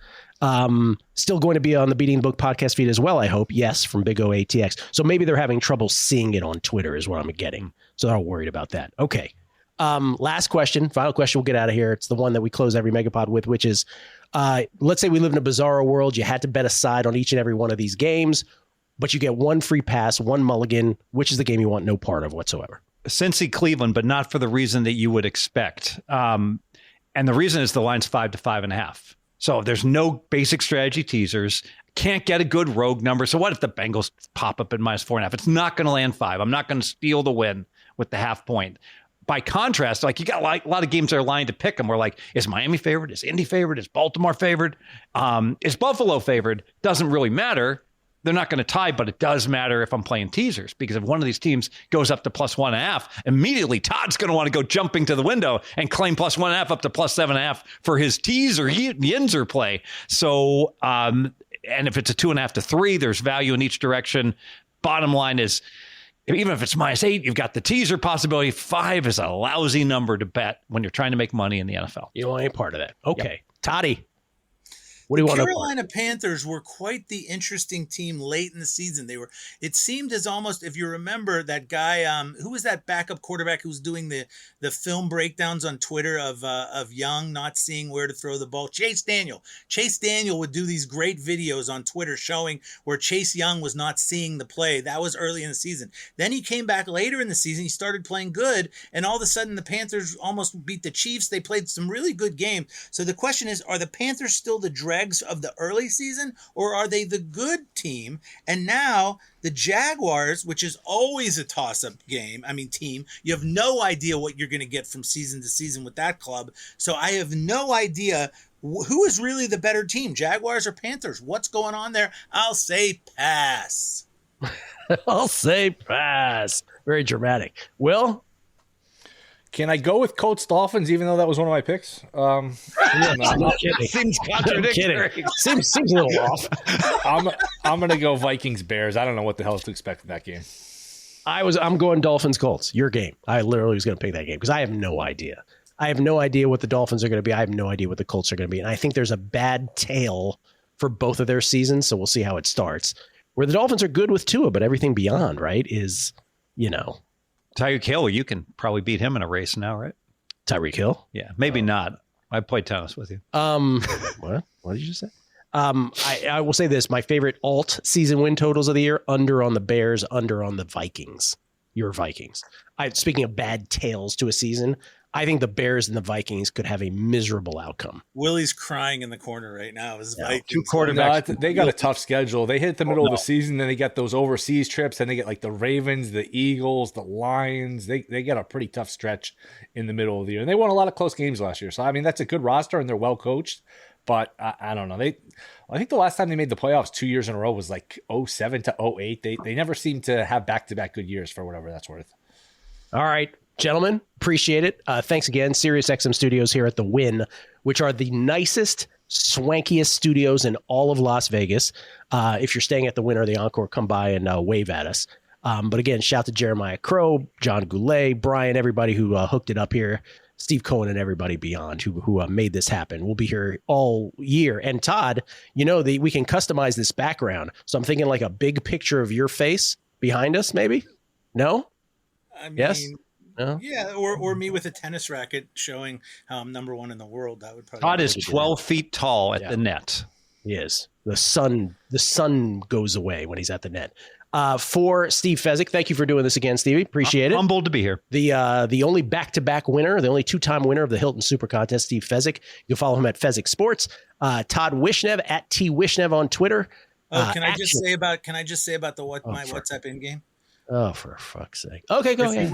Still going to be on the Beating the Book podcast feed as well, I hope. Yes, from Big O ATX. So maybe they're having trouble seeing it on Twitter is what I'm getting. So they're all worried about that. Okay. Last question, final question, we'll get out of here. It's the one that we close every MegaPod with, which is, let's say we live in a bizarro world. You had to bet a side on each and every one of these games, but you get one free pass, one mulligan. Which is the game you want no part of whatsoever? Cincy Cleveland, but not for the reason that you would expect. And the reason is the line's 5 to 5.5. So there's no basic strategy teasers. Can't get a good rogue number. So what if the Bengals pop up at -4.5? It's not going to land 5. I'm not going to steal the win with the half point. By contrast, like you got a lot of games that are lying to pick them. We're like, is Miami favored? Is Indy favored? Is Baltimore favored? Is Buffalo favored? Doesn't really matter. They're not going to tie, but it does matter if I'm playing teasers, because if one of these teams goes up to +1.5, immediately Todd's going to want to go jumping to the window and claim +1.5 up to +7.5 for his teaser Yinzer play. So, and if it's a 2.5 to 3, there's value in each direction. Bottom line is, even if it's -8, you've got the teaser possibility. 5 is a lousy number to bet when you're trying to make money in the NFL. You don't want any part of that. Okay. Yep. Toddy. What do you want to Carolina Panthers were quite the interesting team late in the season. It seemed as almost, if you remember that guy, who was that backup quarterback who was doing the film breakdowns on Twitter of Young not seeing where to throw the ball? Chase Daniel. Chase Daniel would do these great videos on Twitter showing where Chase Young was not seeing the play. That was early in the season. Then he came back later in the season. He started playing good, and all of a sudden the Panthers almost beat the Chiefs. They played some really good games. So the question is, are the Panthers still the dregs of the early season, or are they the good team? And now the Jaguars, which is always a toss-up team, you have no idea what you're going to get from season to season with that club. So I have no idea who is really the better team, Jaguars or Panthers. What's going on there? I'll say pass. I'll say pass. Very dramatic. Will? Can I go with Colts Dolphins, even though that was one of my picks? No kidding. Seems contradictory. Seems a little off. I'm going to go Vikings Bears. I don't know what the hell to expect in that game. I'm going Dolphins Colts. Your game. I literally was going to pick that game because I have no idea. I have no idea what the Dolphins are going to be. I have no idea what the Colts are going to be. And I think there's a bad tail for both of their seasons. So we'll see how it starts. Where the Dolphins are good with Tua, but everything beyond, right, is, Tyreek Hill, you can probably beat him in a race now, right? Tyreek Hill? Yeah, maybe not. I played tennis with you. What did you just say? I will say this. My favorite alt season win totals of the year, under on the Bears, under on the Vikings. Your Vikings. Speaking of bad tails to a season, I think the Bears and the Vikings could have a miserable outcome. Willie's crying in the corner right now. His Vikings. Two quarterbacks. No, they got a tough schedule. They hit the middle of the season, then they got those overseas trips, then they get like the Ravens, the Eagles, the Lions. They got a pretty tough stretch in the middle of the year. And they won a lot of close games last year. So, I mean, that's a good roster, and they're well coached. But I don't know. I think the last time they made the playoffs 2 years in a row was like 07 to 08. They never seem to have back-to-back good years for whatever that's worth. All right, gentlemen, appreciate it. Thanks again. SiriusXM Studios here at the Wynn, which are the nicest, swankiest studios in all of Las Vegas. If you're staying at the Wynn or the Encore, come by and wave at us. But again, shout to Jeremiah Crow, John Goulet, Brian, everybody who hooked it up here. Steve Cohen and everybody beyond who made this happen. We'll be here all year. And Todd, we can customize this background. So I'm thinking like a big picture of your face behind us, maybe? No? I mean, yes? No? Yeah, or me with a tennis racket showing how I'm number one in the world. That would probably. Todd is 12 feet tall at the net. He is. The sun goes away when he's at the net. For Steve Fezzik, thank you for doing this again, Stevie. Appreciate it. Humbled to be here. The only back-to-back winner, the only two-time winner of the Hilton Super Contest, Steve Fezzik. You'll follow him at Fezzik Sports. Todd Wishnev at T Wishnev on Twitter. Can I just say about my WhatsApp in game? Oh, for fuck's sake. Okay, go ahead.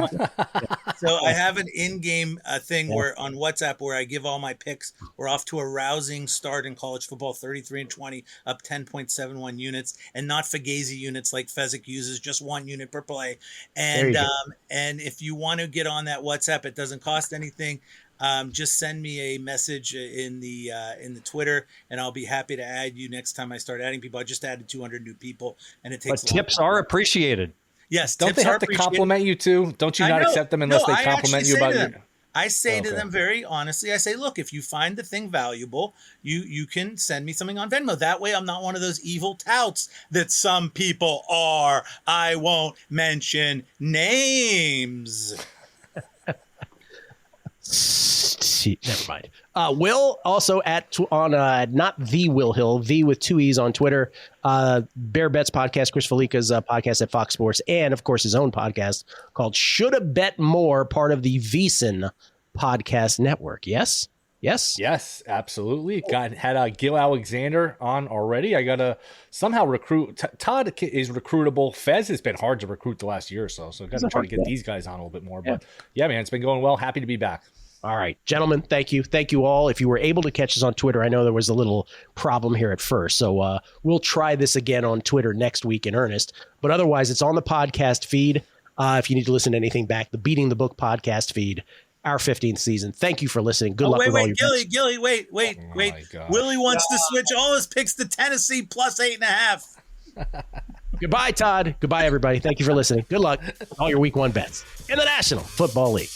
So I have an in-game thing where on WhatsApp where I give all my picks. We're off to a rousing start in college football, 33-20, up 10.71 units, and not Fugazi units like Fezzik uses, just 1 unit per play. And if you want to get on that WhatsApp, it doesn't cost anything. Just send me a message in the Twitter, and I'll be happy to add you next time I start adding people. I just added 200 new people, and it takes. But tips are appreciated. Yes, don't they have to compliment you too? Don't you not accept them unless they compliment you about it? I say to them very honestly, I say, look, if you find the thing valuable, you can send me something on Venmo. That way I'm not one of those evil touts that some people are. I won't mention names. Never mind. Will also on not the Will Hill, V with 2 E's on Twitter. Bear Bets podcast, Chris Felica's podcast at Fox Sports, and of course his own podcast called Shoulda Bet More, part of the VSiN podcast network. Yes, absolutely. Had Gill Alexander on already. I gotta somehow recruit. Todd is recruitable. Fez has been hard to recruit the last year or so. So gotta try to get these guys on a little bit more. But yeah, man, it's been going well. Happy to be back. All right, gentlemen, thank you. Thank you all. If you were able to catch us on Twitter, I know there was a little problem here at first. So we'll try this again on Twitter next week in earnest. But otherwise, it's on the podcast feed. If you need to listen to anything back, the Beating the Book podcast feed, our 15th season. Thank you for listening. Good luck with all your picks. Gilly, wait. Willie wants to switch all his picks to Tennessee plus 8.5. Goodbye, Todd. Goodbye, everybody. Thank you for listening. Good luck with all your week 1 bets in the National Football League.